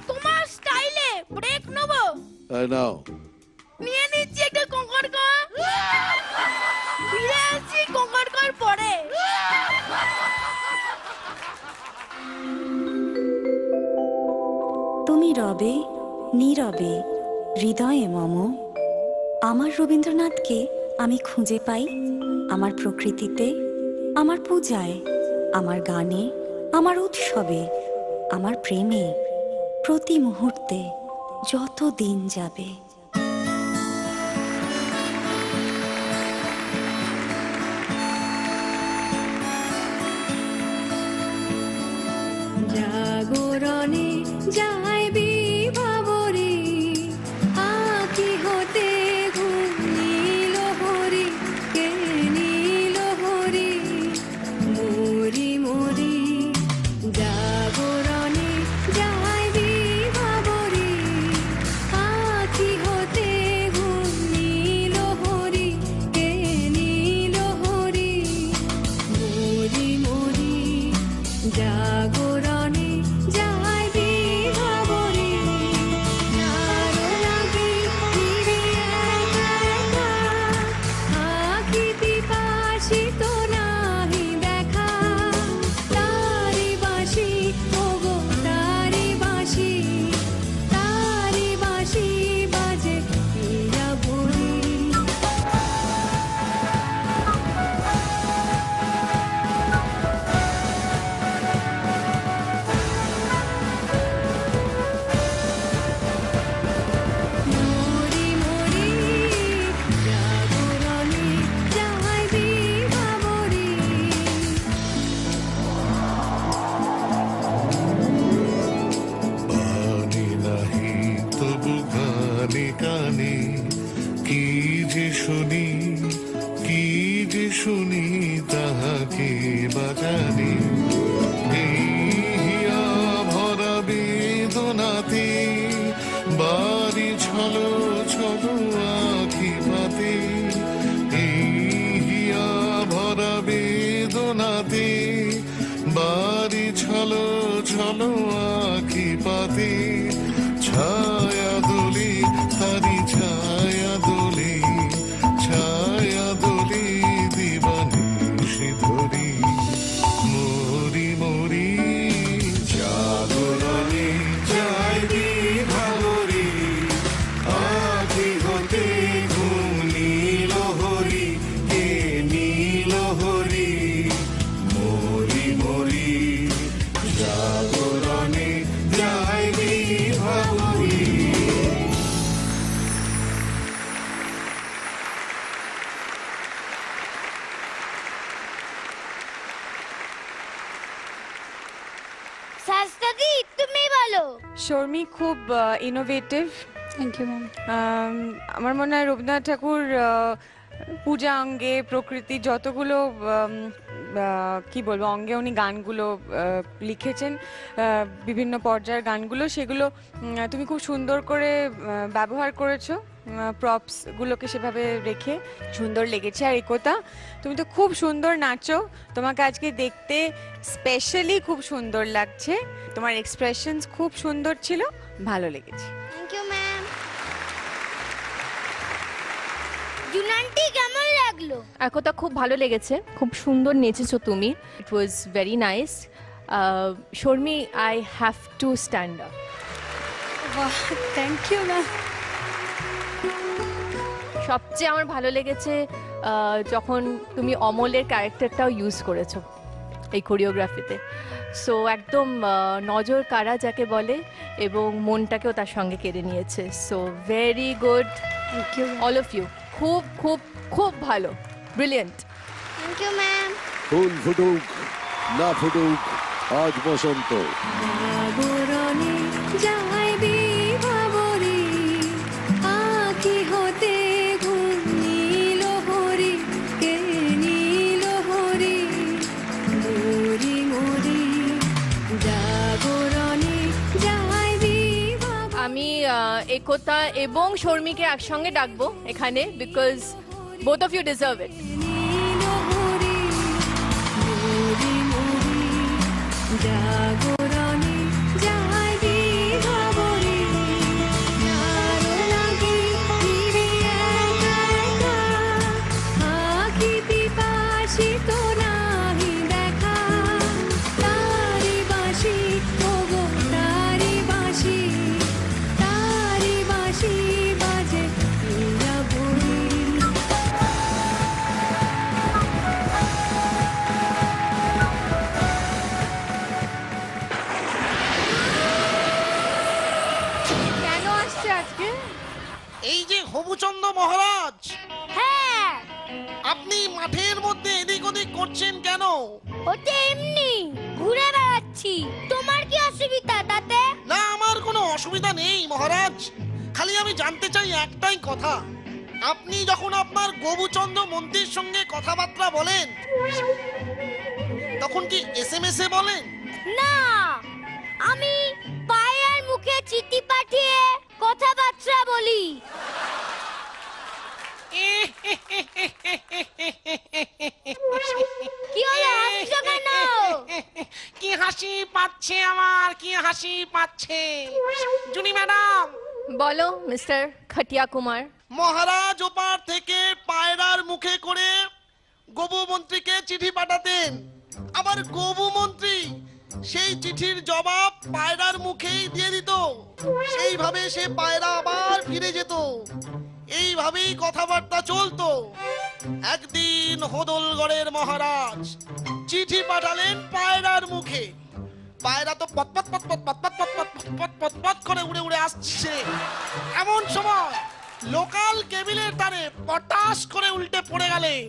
তোমার স্টাইলে ব্রেক নেবো, নাও। নিয়ে নিচ্ছি একটা কোঙ্কর কর। ফিরে আসছি কোঙ্কর কর পরে। তুমি রবে নীরবে হৃদয়ে মম। আমার রবীন্দ্রনাথকে আমি খুঁজে পাই আমার প্রকৃতিতে, আমার পূজায়, আমার গানে, আমার উৎসবে, আমার প্রেমে, প্রতি মুহূর্তে, যত দিন যাবে। জাগরণে যায় বিভাবরে, আঁখি হতে ঘুমিল হরি, কে নীল হরি মরি মরি। জাগরণে যায় বিভাবরে, আঁখি হতে ঘুমিল হরি, কে নীল হরি মরি মরি। জাগরণে যায় বিভাবরে, নারো লাগে ফিরে একা একা, আঁখি পিপাসিত নাহি দেখা। তারি বাঁশি ওগো তারি বাঁশি, তারি বাঁশি বাজে পিয়া ভরি। মরি মরি জাগরণে যায় বিভাবরে। বাণী নাহি তবু গানে কানে, কি যে শুনি, কি যে শুনি তাহাকে বাজানি। এই হিয়া ভরা বেদনাতে বাড়ি ছলো ছলো আঁখি পাতে। এই হিয়া ভরা বেদনাতে বাড়ি ছলো ছলো আঁখি পাতে। ছায়া দোলে তারি ছায়া দোলে, ছায়া দোলে দিবানিশি ধরি। মরি মরি জাগরণে যায় বিভাবরে, আঁখি হতে ঘুম নীল হরি, কে নীল হরি মরি মরি। জাগরণে যায় বিভাবরে। শাস্তাদি তুমি বলো। শর্মি খুব ইনোভেটিভ। Thank you ma'am. আমার মনে হয় রবীন্দ্রনাথ ঠাকুর পূজা অঙ্গে প্রকৃতি যতগুলো কি বলবো অঙ্গে উনি গানগুলো লিখেছেন, বিভিন্ন পর্যায়ের গানগুলো, সেগুলো তুমি খুব সুন্দর করে ব্যবহার করেছো। প্রপস গুলোকে সেভাবে রেখে সুন্দর লেগেছে। আর একতা, তুমি তো খুব সুন্দর নাচো, তোমাকে আজকে দেখতে স্পেশালি খুব সুন্দর লাগছে। তোমার এক্সপ্রেশনস খুব সুন্দর ছিল, ভালো লেগেছে। Thank you ma'am. জুনান্টি কেমন লাগলো? একতা খুব ভালো লেগেছে, খুব সুন্দর নেচেছো তুমি। It was very nice. Sharmi, I have to stand up. Thank you ma'am. সবচেয়ে আমার ভালো লেগেছে যখন তুমি অমলের ক্যারেক্টারটাও ইউজ করেছো। এই কোরিওগ্রাফিতে। সো একদম নজর কাড়া যাকে বলে, এবং মনটাকেও তার সঙ্গে কেড়ে নিয়েছে। So very good thank you all of you, খুব খুব খুব ভালো, ব্রিলিয়েন্ট। Thank you ma'am. ফুল ফুটুক না ফুটুক আজ বসন্ত। জাগরণে যাই বিভাবরী, আঁখি হতে ঘুম নীল হরি, কে নীল হরি, মরি মরি জাগরণে যাই বিভাবরী। আমি একতা এবং শর্মিকে একসঙ্গে ডাকবো এখানে, because both of you deserve it. নীল হরি, মরি মরি জাগরণে যাই বিভাবরী, নারো লাগি ফিরি একা একা, আঁখি পিপাসিত নাহি দেখা, তারি বাঁশি ওগো তারি বাঁশি, তারি বাঁশি বাজে নীরবই। কেন আসছে আজকে? এই যে হবুচন্দ্র মহারাজ, হ্যাঁ, আপনি মাঠের মধ্যে এদিক ওদিক করছেন কেন? ওতে এমনি ঘুরে বেড়াচ্ছি। তোমার কি অসুবিধা তাতে? না, আমার কোনো অসুবিধা নেই মহারাজ। খালি আমি জানতে চাই একটাই কথা, আপনি যখন আপনার গোবুচন্দ্র মন্ত্রীর সঙ্গে কথাবার্তা বলেন তখন কি SMS এ বলেন? না, আমি পায়ের মুখে চিঠি পাঠিয়ে কথাবার্তা বলি। কি হলো, হাসছো কেন? কি হাসি পাচ্ছে আমার, কি হাসি পাচ্ছে। জুনি ম্যাডাম, বলো মিস্টার খাটিয়া কুমার। মহারাজ ওপার থেকে পায়রার মুখে করে গবু মন্ত্রীকে চিঠি পাঠাতেন, আবার গবু মন্ত্রী সেই চিঠির জবাব পায়রার মুখেই দিয়ে দিত। এইভাবে সে পায়রা আবার ফিরে যেত, এইভাবেই কথাবার্তা চলতো। একদিন হোদলগড়ের মহারাজ চিঠি পাঠালেন পায়রার মুখে। পায়রা তো পত পত পত পত পত পত পত পত পত পত পত করে উড়ে উড়ে আসছে। এমন সময় লোকাল কেবিলের তারে পটাশ করে উল্টে পড়ে গেলেন।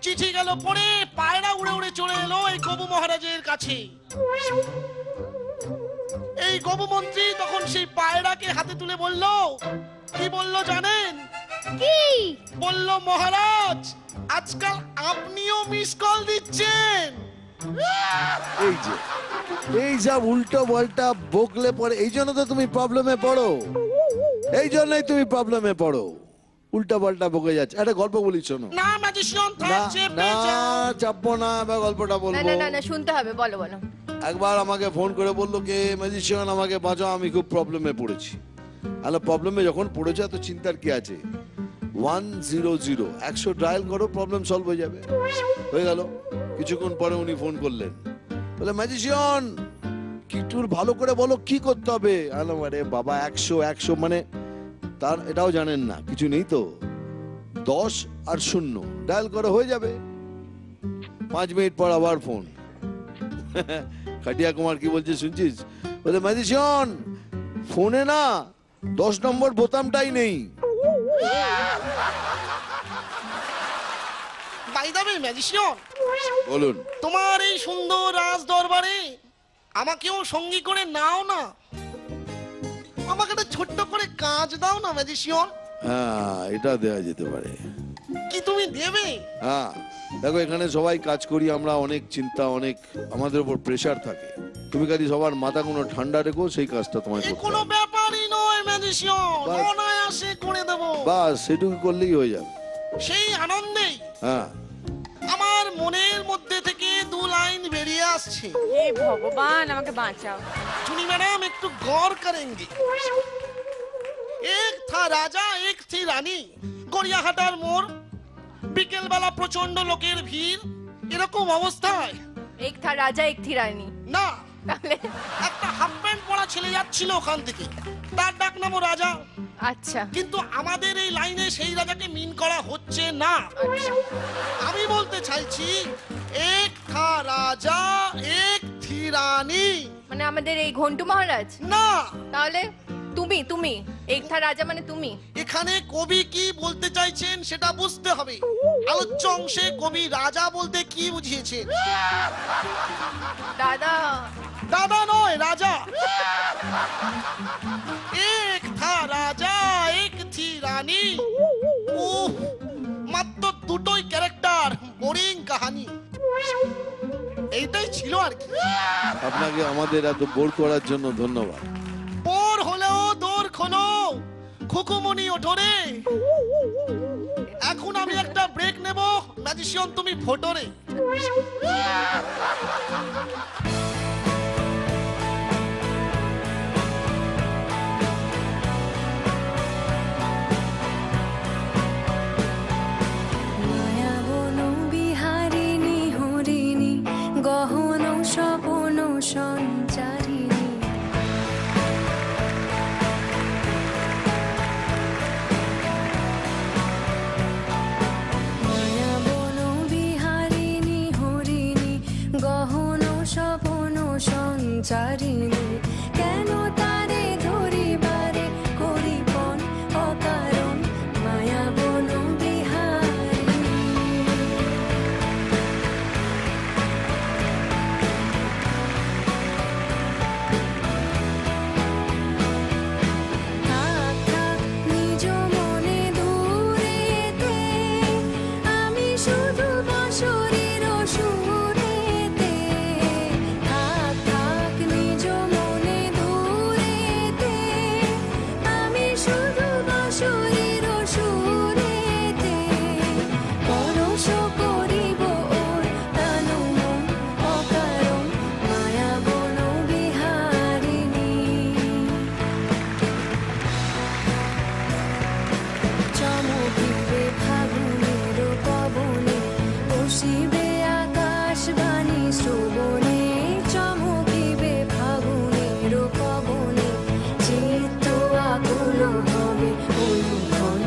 চিঠি গেল পড়ে, পায়রা উড়ে উড়ে চলে এলো এই গবু মহারাজের কাছে। এই গবু মন্ত্রী তখন সেই পায়রাকে হাতে তুলে বলল, কি বলল জানেন? কি বলল, মহারাজ আজকাল আপনিও মিস কল দিচ্ছেন। এই যে এই যা উল্টো পাল্টা বকলে পড়ে, এই জন্য তো তুমি প্রবলেমে পড়ো, এই জন্যই তুমি প্রবলেমে পড়ো, উল্টা পাল্টা বকে যাচ্ছে। একটা গল্প বলি শোনো। না ম্যাজিশিয়ান না থাকছে না চাপবো না, এবার গল্পটা না বলবো। না না না, শুনতে হবে, বলো বলো। একবার আমাকে ফোন করে বললো, কে ম্যাজিশিয়ান আমাকে বাঁচাও, আমি খুব প্রবলেমে পড়েছি। আলো, প্রবলেমে যখন পড়েছে তো চিন্তার কি আছে, 100 100 ডায়াল করো, প্রবলেম সলভ হয়ে যাবে। হয়ে গেল। কিছুক্ষণ পরে উনি ফোন করলেন, বলে ম্যাজিশিয়ান একটু ভালো করে বলো কি করতে হবে। আলো, আরে বাবা 100 মানে তার এটাও জানেন না, কিছু নেই তো, 10 আর 0 ডায়াল করে হয়ে যাবে। 5 মিনিট পর আবার ফোন। খাটিয়া কুমার কি বলছে শুনছিস? বলে ম্যাজিশিয়ান ফোনে না 10 নম্বর বোতামটাই নেই। বাই দ্য ওয়ে ম্যাজিশিয়ান, বলুন। তোমার এই সুন্দর রাজ দরবারে আমাকেও সঙ্গী করে নাও না, আমাকে একটা ছোট্ট করে কাজ দাও না ম্যাজিশিয়ান। হ্যাঁ, এটা দেয়া যেতে পারে। কি তুমি দেবে? হ্যাঁ, দেখো এখানে সবাই কাজ করি আমরা, অনেক চিন্তা, অনেক আমাদের উপর প্রেসার থাকে। তুমি খালি সবার মাথা কোনো ঠান্ডা রেখো, সেই কাজটা তোমায় এ করতে কোনো হবে। ব্যাপারই নয় ম্যাজিশিয়ান, বাস। অনায়াসে করে দেবো। বাস সেটুকু করলেই হয়ে যাবে। সেই আনন্দেই হ্যাঁ, আমার মনের মধ্যে থেকে 2 লাইন বেরিয়ে আসছে। হে ভগবান, আমাকে বাঁচাও। चुनी मैडम একটু गौर करेंगे। एक था राजा एक थी रानी, গড়িয়াহাটার মোড়, বিকেল বেলা প্রচন্ড লোকের ভিড়। এরকম অবস্থায় এক থা রাজা এক থি রানী। না, তাহলে একটা হাফ প্যান্ট পরা ছেলে যাচ্ছিল ওখান থেকে, তার ডাক নামও রাজা। আচ্ছা কিন্তু আমাদের এই লাইনে সেই রাজাকে মিন করা হচ্ছে না। আচ্ছা আমি বলতে চাইছি, এক থা রাজা এক থি রানী। মানে আমাদের এই ঘন্টু মহারাজ? না, তাহলে তুমি তুমি একথা রাজা মানে তুমি? এখানে কবি কি বলতে চাইছেন সেটা বুঝতে হবে। আলোচ্য অংশে কবি রাজা বলতে কি বুঝিয়েছেন? দাদা দাদা নয়, রাজা। এক থা রাজা এক থি রানী। উফ, মাত্র দুটোই ক্যারেক্টার, বোরিং কাহিনী। এইটাই ছিল আর কি। আপনাকে আমাদের এত বোর করার জন্য ধন্যবাদ। বোর হলেও দৌড় খোলো, খুকুমনি ওঠরে। এখন আমি একটা ব্রেক নেব। ম্যাজিশিয়ান তুমি ফোটরে। মায়াবন বিহারিণী হরিণী গহন স্বপন সঞ্চারিণী মায়াবন বিহারিণী হরিণী গহন স্বপন সঞ্চারিণী কেন তারে ধরিবারে করিপন অকারণ মায়াবন বিহারিণী থাক থাক নিজ মনে দূরেতে আমি শুধু বাঁশরীর সুরেতে থাক থাক নিজ মনে দূরেতে আমি শুধু বাঁশরীর সুরেতে পরশ করিব ওর প্রাণ মন অকারণ মায়াবন বিহারিণী চমকিবে ফাগুনের পবনে বসিবে আকাশবাণী শ্রবণে চমকিবে ফাগুনের পবনে চিত্ত আকুল হবে অনুক্ষণ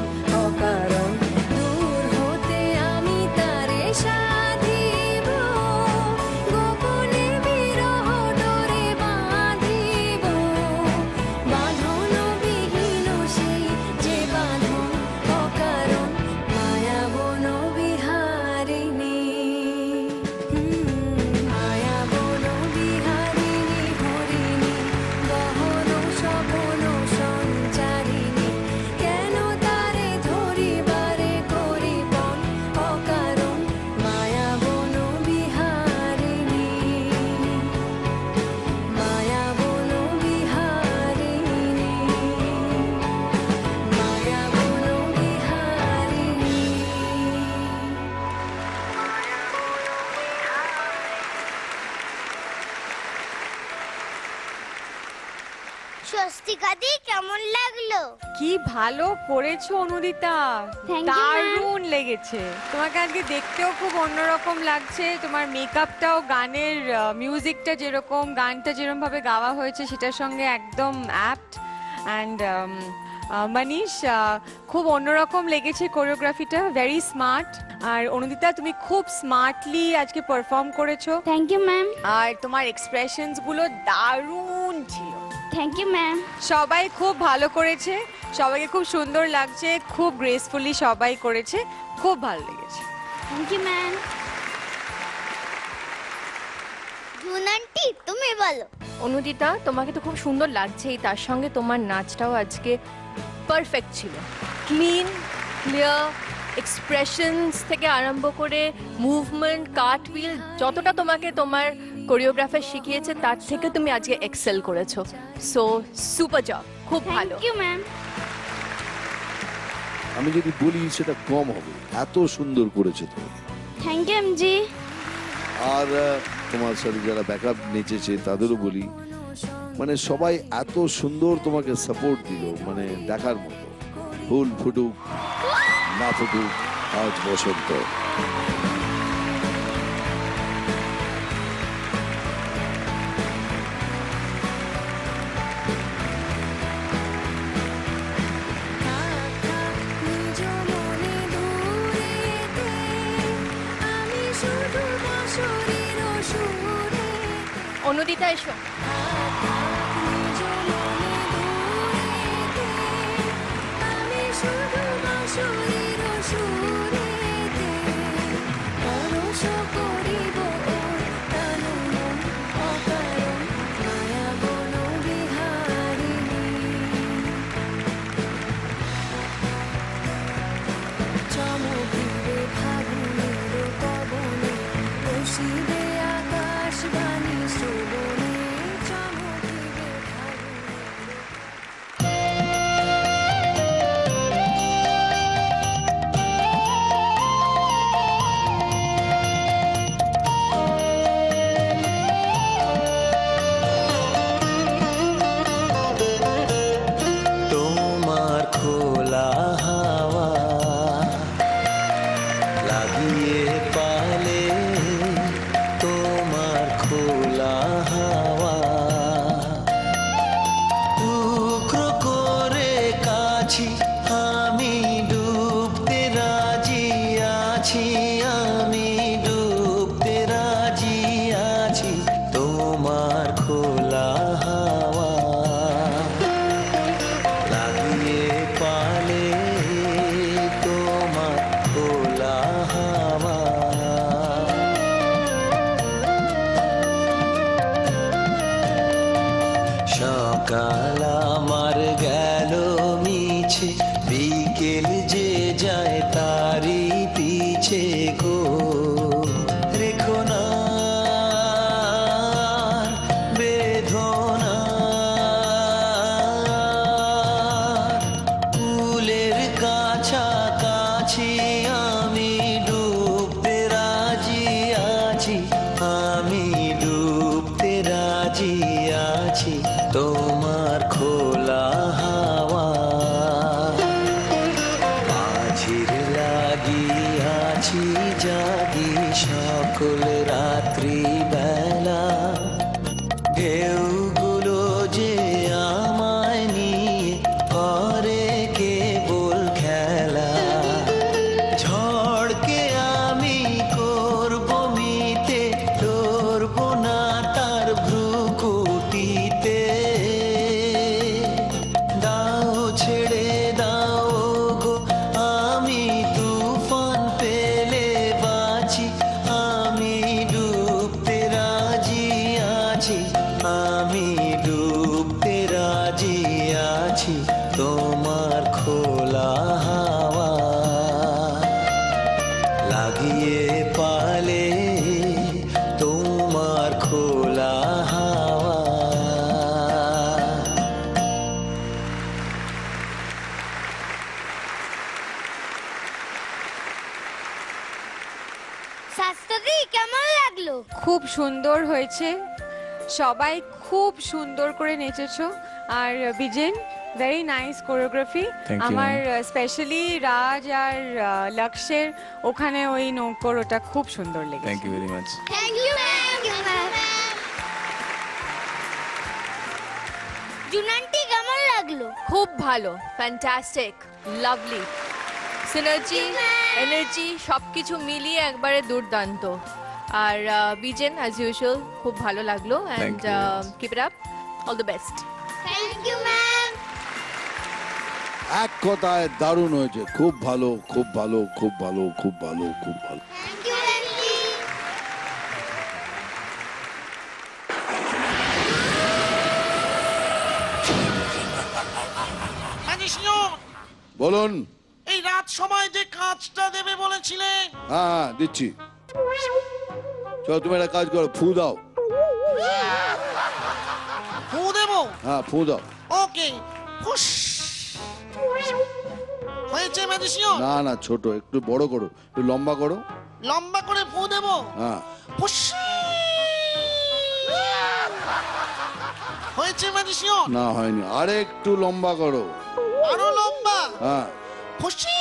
অকারণ দূর হতে আমি তারে সাধিব গোপনে বিরহ ডোরে বাঁধিব বাঁধন বিহীন সেই যে বাঁধন অকারণ মায়াবন বিহারিণী মায়াবন বিহারিণী হরিণী গহন স্বপন সঞ্চারিণী কেন তারে ধরিবারে করিপন অকারণ মায়াবন বিহারিণী মায়াবন বিহারিণী মায়াবন বিহারিণী স্বস্তিকাদি কেমন লাগলো? কি ভালো করেছো অনুদিতা, Thank you, দারুণ লেগেছে। তোমাকে আজকে দেখতেও খুব অন্যরকম লাগছে, তোমার মেকআপটাও গানের মিউজিকটা যেরকম, গানটা যেরকম ভাবে গাওয়া হয়েছে সেটার সঙ্গে একদম অ্যাপ্ট। অ্যান্ড মানিশ, খুব অন্যরকম লেগেছে কোরিওগ্রাফিটা, ভেরি স্মার্ট। আর অনুদিতা, তুমি খুব স্মার্টলি আজকে পারফর্ম করেছো। Thank you ma'am. আর তোমার এক্সপ্রেশনস গুলো দারুণ ছিল। Thank you ma'am. সবাই খুব ভালো করেছে, সবাইকে খুব সুন্দর লাগছে, খুব গ্রেসফুলি সবাই করেছে, খুব ভালো লেগেছে। Thank you ma'am. June aunty তুমি বলো। অনুদিতা, তোমাকে তো খুব সুন্দর লাগছেই, তার সঙ্গে তোমার নাচটাও আজকে পারফেক্ট ছিল। ক্লিন, ক্লিয়ার, এক্সপ্রেশনস থেকে আরম্ভ করে মুভমেন্ট, কার্টউইল, যতটা তোমাকে তোমার কোরিওগ্রাফার শিখিয়েছে তার থেকে তুমি আজকে এক্সেল করেছো। সো সুপার জব, খুব ভালো। Thank you ma'am. আমি যদি বলি সেটা কম হবে, এত সুন্দর করেছে তুমি। Thank you MG. আর তোমার সাথে যারা ব্যাকআপ নেচেছে তাদেরও বলি, মানে সবাই এত সুন্দর তোমাকে সাপোর্ট দিল, মানে দেখার মতো। ফুল ফুটুক না ফুটুক, আজ বসন্ত। থাক থাক নিজ মনে দূরেতে আমি শুধু বাঁশরীর অনুদিতা এসো। নিজ মনে দূরেতে আমি শুধু বাঁশরীর সুরেতে পরশ করিব ওর তনু মন অকারণ মায়া বন বিহারিণী চমকিবে ফাগুনের পবনে রসিবে আকাশবাণী শ্রবণে চমকিবে ফাগুনের তোমার খোলা হাওয়া লাগিয়ে পালে, তোমার খোলা হাওয়া টুকরো করে কাছি আমি ডুবতে রাজি আছি, আমি ডুবতে রাজি আছি তোমার খোলা হাওয়া লাগিয়ে পালে, তোমার খোলা হাওয়া সকাল আমার গেল মিছে, বিকেল যে যায় তারি পিছে গো রেখো না বেদনা ফুলের কাছাকাছি আমি ডুবতে রাজি আছি, আমি ডুবতে রাজি আছি তোমার খোলা হাওয়া মাঝির লাগিয়াছি জাগি সকল রাত্রি বেলা ঢেউগুলো যে আমায় নিয়ে করে কেবল খেলা ঝড়কে আমি করব মিতে ধরব না তার ভ্রুকুটিতে দাও ছেড়ে দাও গো আমি তুফান পেলে বাঁচি, আমি ডুবতে রাজি আছি, আমি ডুবতে রাজি আছি তোমার খোলা হাওয়া লাগিয়ে পালে, তোমার খোলা হাওয়া শাস্ত্রী কেমন লাগলো? খুব সুন্দর হয়েছে, সবাই খুব সুন্দর করে নেচেছো। আর Bijen, very nice choreography. Thank you, আমার স্পেশালি রাজ আর লক্ষ্যের ওখানে ওই নৌকর ওটা খুব সুন্দর লেগেছে। Thank you very much. Thank you ma'am. June aunty কেমন লাগলো? খুব ভালো, ফ্যান্টাস্টিক, লাভলি, সিনার্জি, এনার্জি সবকিছু মিলিয়ে একবারে দুর্দান্ত। আর বিজেন অ্যাজ ইউজুয়াল খুব ভালো লাগলো, and you. Keep it up, all the best. Thank you ma'am. এক কথায় দারুণ হয়েছে, খুব ভালো, খুব ভালো, খুব ভালো, খুব ভালো, খুব ভালো। Thank you aunty. ম্যাজিশিয়ান, বলুন। এই রাত সময় যে কাজটা দেবে বলেছিলে, হ্যাঁ হ্যাঁ দিচ্ছি। চলো তুমি একটা কাজ করো, ফু দাও। ফু দেবো? হ্যাঁ ফু দাও। ওকে। হুশ। হয়েছে ম্যাজিশিয়ান? না না, ছোট, একটু বড় করো, একটু লম্বা করো। লম্বা করে ফু দেবো? হ্যাঁ হুশ। হয়েছে ম্যাজিশিয়ান? না হয়নি, আরে একটু লম্বা করো। আরো লম্বা? হ্যাঁ খুশি।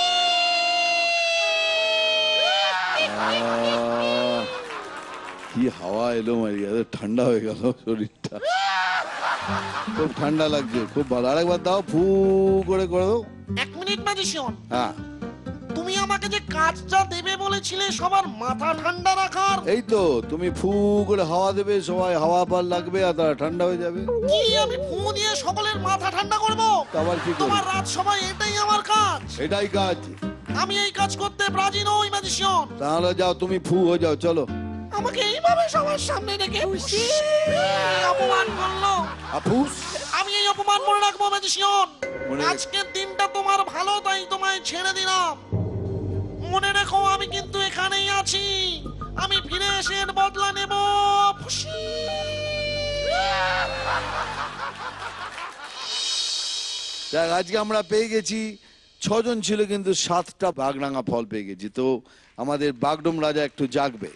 কি হাওয়া এলো মারি, এত ঠান্ডা হয়ে গেল শরীরটা, খুব ঠান্ডা লাগছে, খুব ভালো। আরেকবার দাও, ফু করে করে দাও। 1 মিনিট ম্যাজিশিয়ান। হ্যাঁ তুমি আমাকে যে কাজটা দেবে বলেছিলে সবার মাথা ঠান্ডা রাখার, এই তো তুমি ফু করে হাওয়া দেবে, সবাই হাওয়া পার লাগবে আর তারা ঠান্ডা হয়ে যাবে। কি আমি ফু দিয়ে সকলের মাথা ঠান্ডা করব? তা আবার কি করবে? তোমার রাজসভায় এটাই আমার কাজ। এটাই কাজ। আমি এই কাজ করতে রাজি নই ম্যাজিশিয়ান। তাহলে যাও, তুমি ফু হয়ে যাও, চলো। আমাকে এইভাবে সবার সামনে রেখে অপমান করলো। আফুস, আমি এই অপমান মনে রাখবো ম্যাজিশিয়ান। মনে- আজকের দিনটা তোমার ভালো, তাই তোমায় ছেড়ে দিলাম। মনে রেখো আমি কিন্তু এখানেই আছি, আমি ফিরে এসে এর বদলা নেব। খুশি। দেখ, আজকে আমরা পেয়ে গেছি 6 জন ছিল, কিন্তু 7টা বাগডাঙ্গা ফল পেয়ে গেছি। তো আমাদের বাগডুম রাজা একটু জাগবে।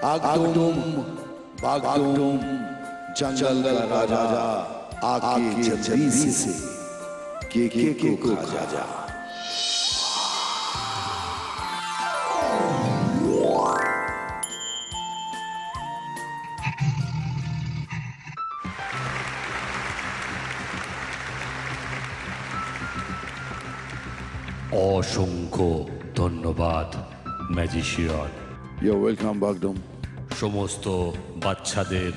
আগডুম বাগডুম जंगल का राजा आके जल्दी से के को खा जा। অসংখ্য ধন্যবাদ ম্যাজিশিয়ান। You welcome বাগডুম। সমস্ত বাচ্চাদের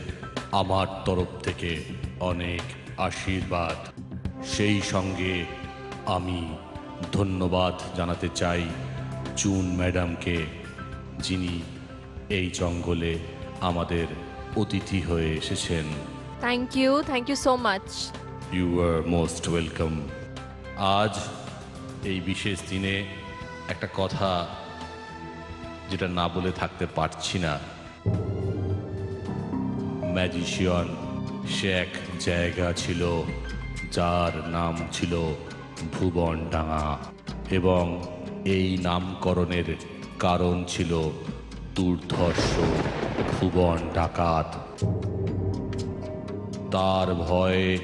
আমার তরফ থেকে অনেক আশীর্বাদ। সেই সঙ্গে আমি ধন্যবাদ জানাতে চাই চুন ম্যাডামকে, যিনি এই জঙ্গলে আমাদের অতিথি হয়ে এসেছেন। Thank you so much. You are most welcome. আজ এই বিশেষ দিনে একটা কথা যেটা না বলে থাকতে পারছি না। ম্যাজিশিয়ান সে এক জায়গা ছিল যার নাম ছিল ভুবনডাঙ্গা, এবং এই নামকরণের কারণ ছিল দুর্ধর্ষ ভুবন ডাকাত। তার ভয়ে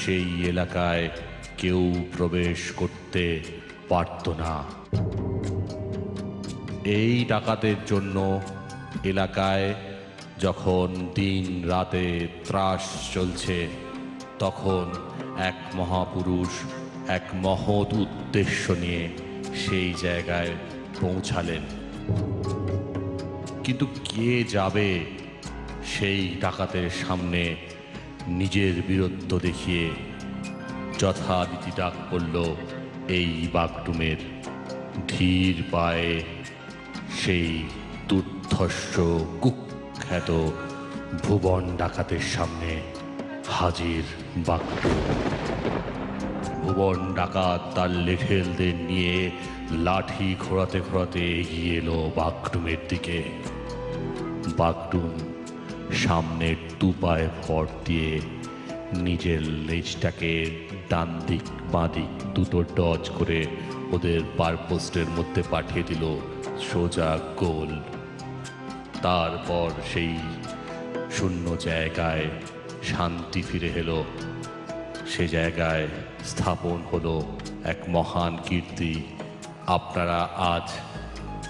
সেই এলাকায় কেউ প্রবেশ করতে পারত না। এই ডাকাতের জন্য এলাকায় যখন দিন রাতে ত্রাস চলছে, তখন এক মহাপুরুষ এক মহৎ উদ্দেশ্য নিয়ে সেই জায়গায় পৌঁছালেন। কিন্তু কে যাবে সেই ডাকাতের সামনে নিজের বীরত্ব দেখিয়ে? যথারীতি ডাক পড়ল এই বাগডুমের। ধীর পায়ে সেই দুর্ধর্ষ কুখ্যাত ভুবন ডাকাতের সামনে হাজির বাগডুম। ভুবন ডাকাত তার লেঠেলদের নিয়ে লাঠি ঘোরাতে ঘোরাতে এগিয়ে এলো বাগডুমের দিকে। বাগডুম সামনের দুপায়ে ভর দিয়ে নিজের লেজটাকে ডান দিক বাঁ দিক দুটো ডজ করে ওদের বারপোস্টের মধ্যে পাঠিয়ে দিল সোজা গোল। তারপর সেই শূন্য জায়গায় শান্তি ফিরে এলো। সে জায়গায় স্থাপন হলো এক মহান কীর্তি, আপনারা আজ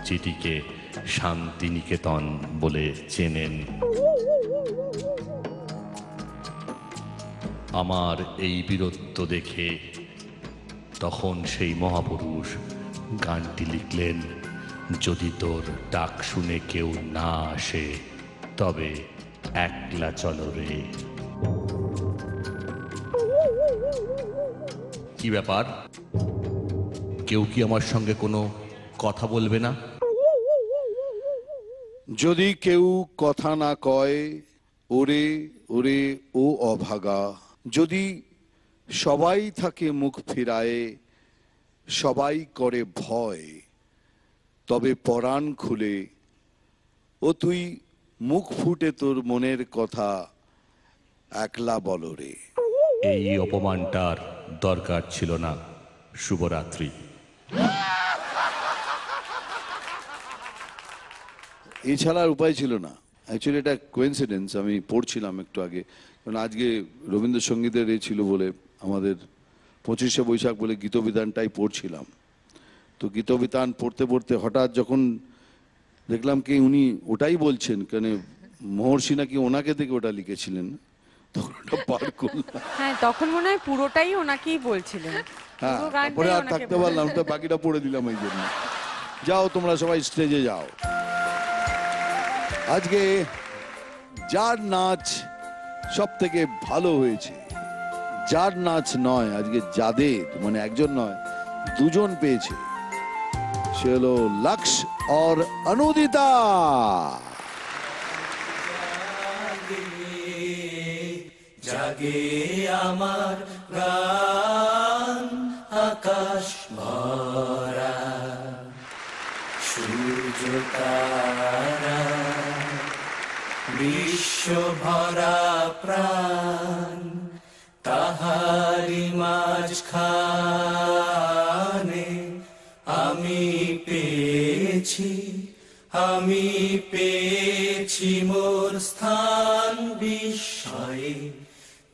যেটিকে শান্তিনিকেতন বলে চেনেন। আমার এই বীরত্ব দেখে তখন সেই মহাপুরুষ গানটি লিখলেন, যদি তোর ডাক শুনে কেউ না আসে তবে একলা চলো রে। কি ব্যাপার, কেউ কি আমার সঙ্গে কোনো কথা বলবে না? যদি কেউ কথা না কয়, ওরে ওরে ও অভাগা, যদি সবাই থাকে মুখ ফিরায়ে, সবাই করে ভয়, তবে পরাণ খুলে ও তুই মুখ ফুটে তোর মনের কথা একলা বলো রে। এই অপমানটার দরকার ছিল না। শুভরাত্রি। এছাড়া আর উপায় ছিল না। অ্যাকচুয়ালি এটা কোইন্সিডেন্স, আমি পড়ছিলাম একটু আগে, কারণ আজকে রবীন্দ্রসঙ্গীতের ছিল বলে আমাদের 25শে বৈশাখ বলে গীতবিতানটাই পড়ছিলাম। তো গীতবিতান পড়তে পড়তে হঠাৎ যখন দেখলাম কি উনি ওটাই বলছেন, কেন মহর্ষি নাকি ওনাকে দেখে ওটা লিখেছিলেন, তখন ওটা পার করলাম। হ্যাঁ, তখন মনে হয় পুরোটাই ওনাকেই বলছিলেন। হ্যাঁ পুরো গানটাই পরে আর ওনাকে থাকতে পারলাম তো, বাকিটা পড়ে দিলাম এই জন্য। যাও তোমরা সবাই স্টেজে যাও। আজকে যার নাচ সব থেকে ভালো হয়েছে, যার নাচ নয়, আজকে যাদের মানে একজন নয় দুজন পেয়েছে, সে হলো লক্ষ और अनुदिता। জাগে আমার গান আকাশ ভরা, সূর্য তারা বিশ্ব ভরা প্রাণ, তাহারি মাঝখানে আমি পেয়েছি মোর স্থান বিস্ময়ে,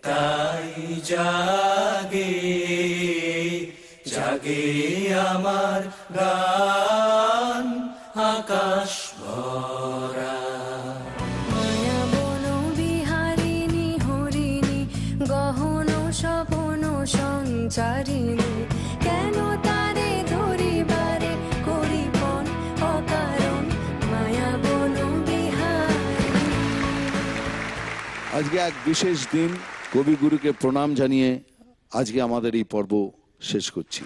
তাই জাগে আমার গান আকাশ ভরা। মায়া বন বিহারিণী হরিণী গহন স্বপন সঞ্চারিণী, কেন তারে ধরিবারে করিপন অকারণ মায়া বন বিহারিণী। আজকে এক বিশেষ দিন, কবিগুরুকে প্রণাম জানিয়ে আজকে আমাদের এই পর্ব শেষ করছি।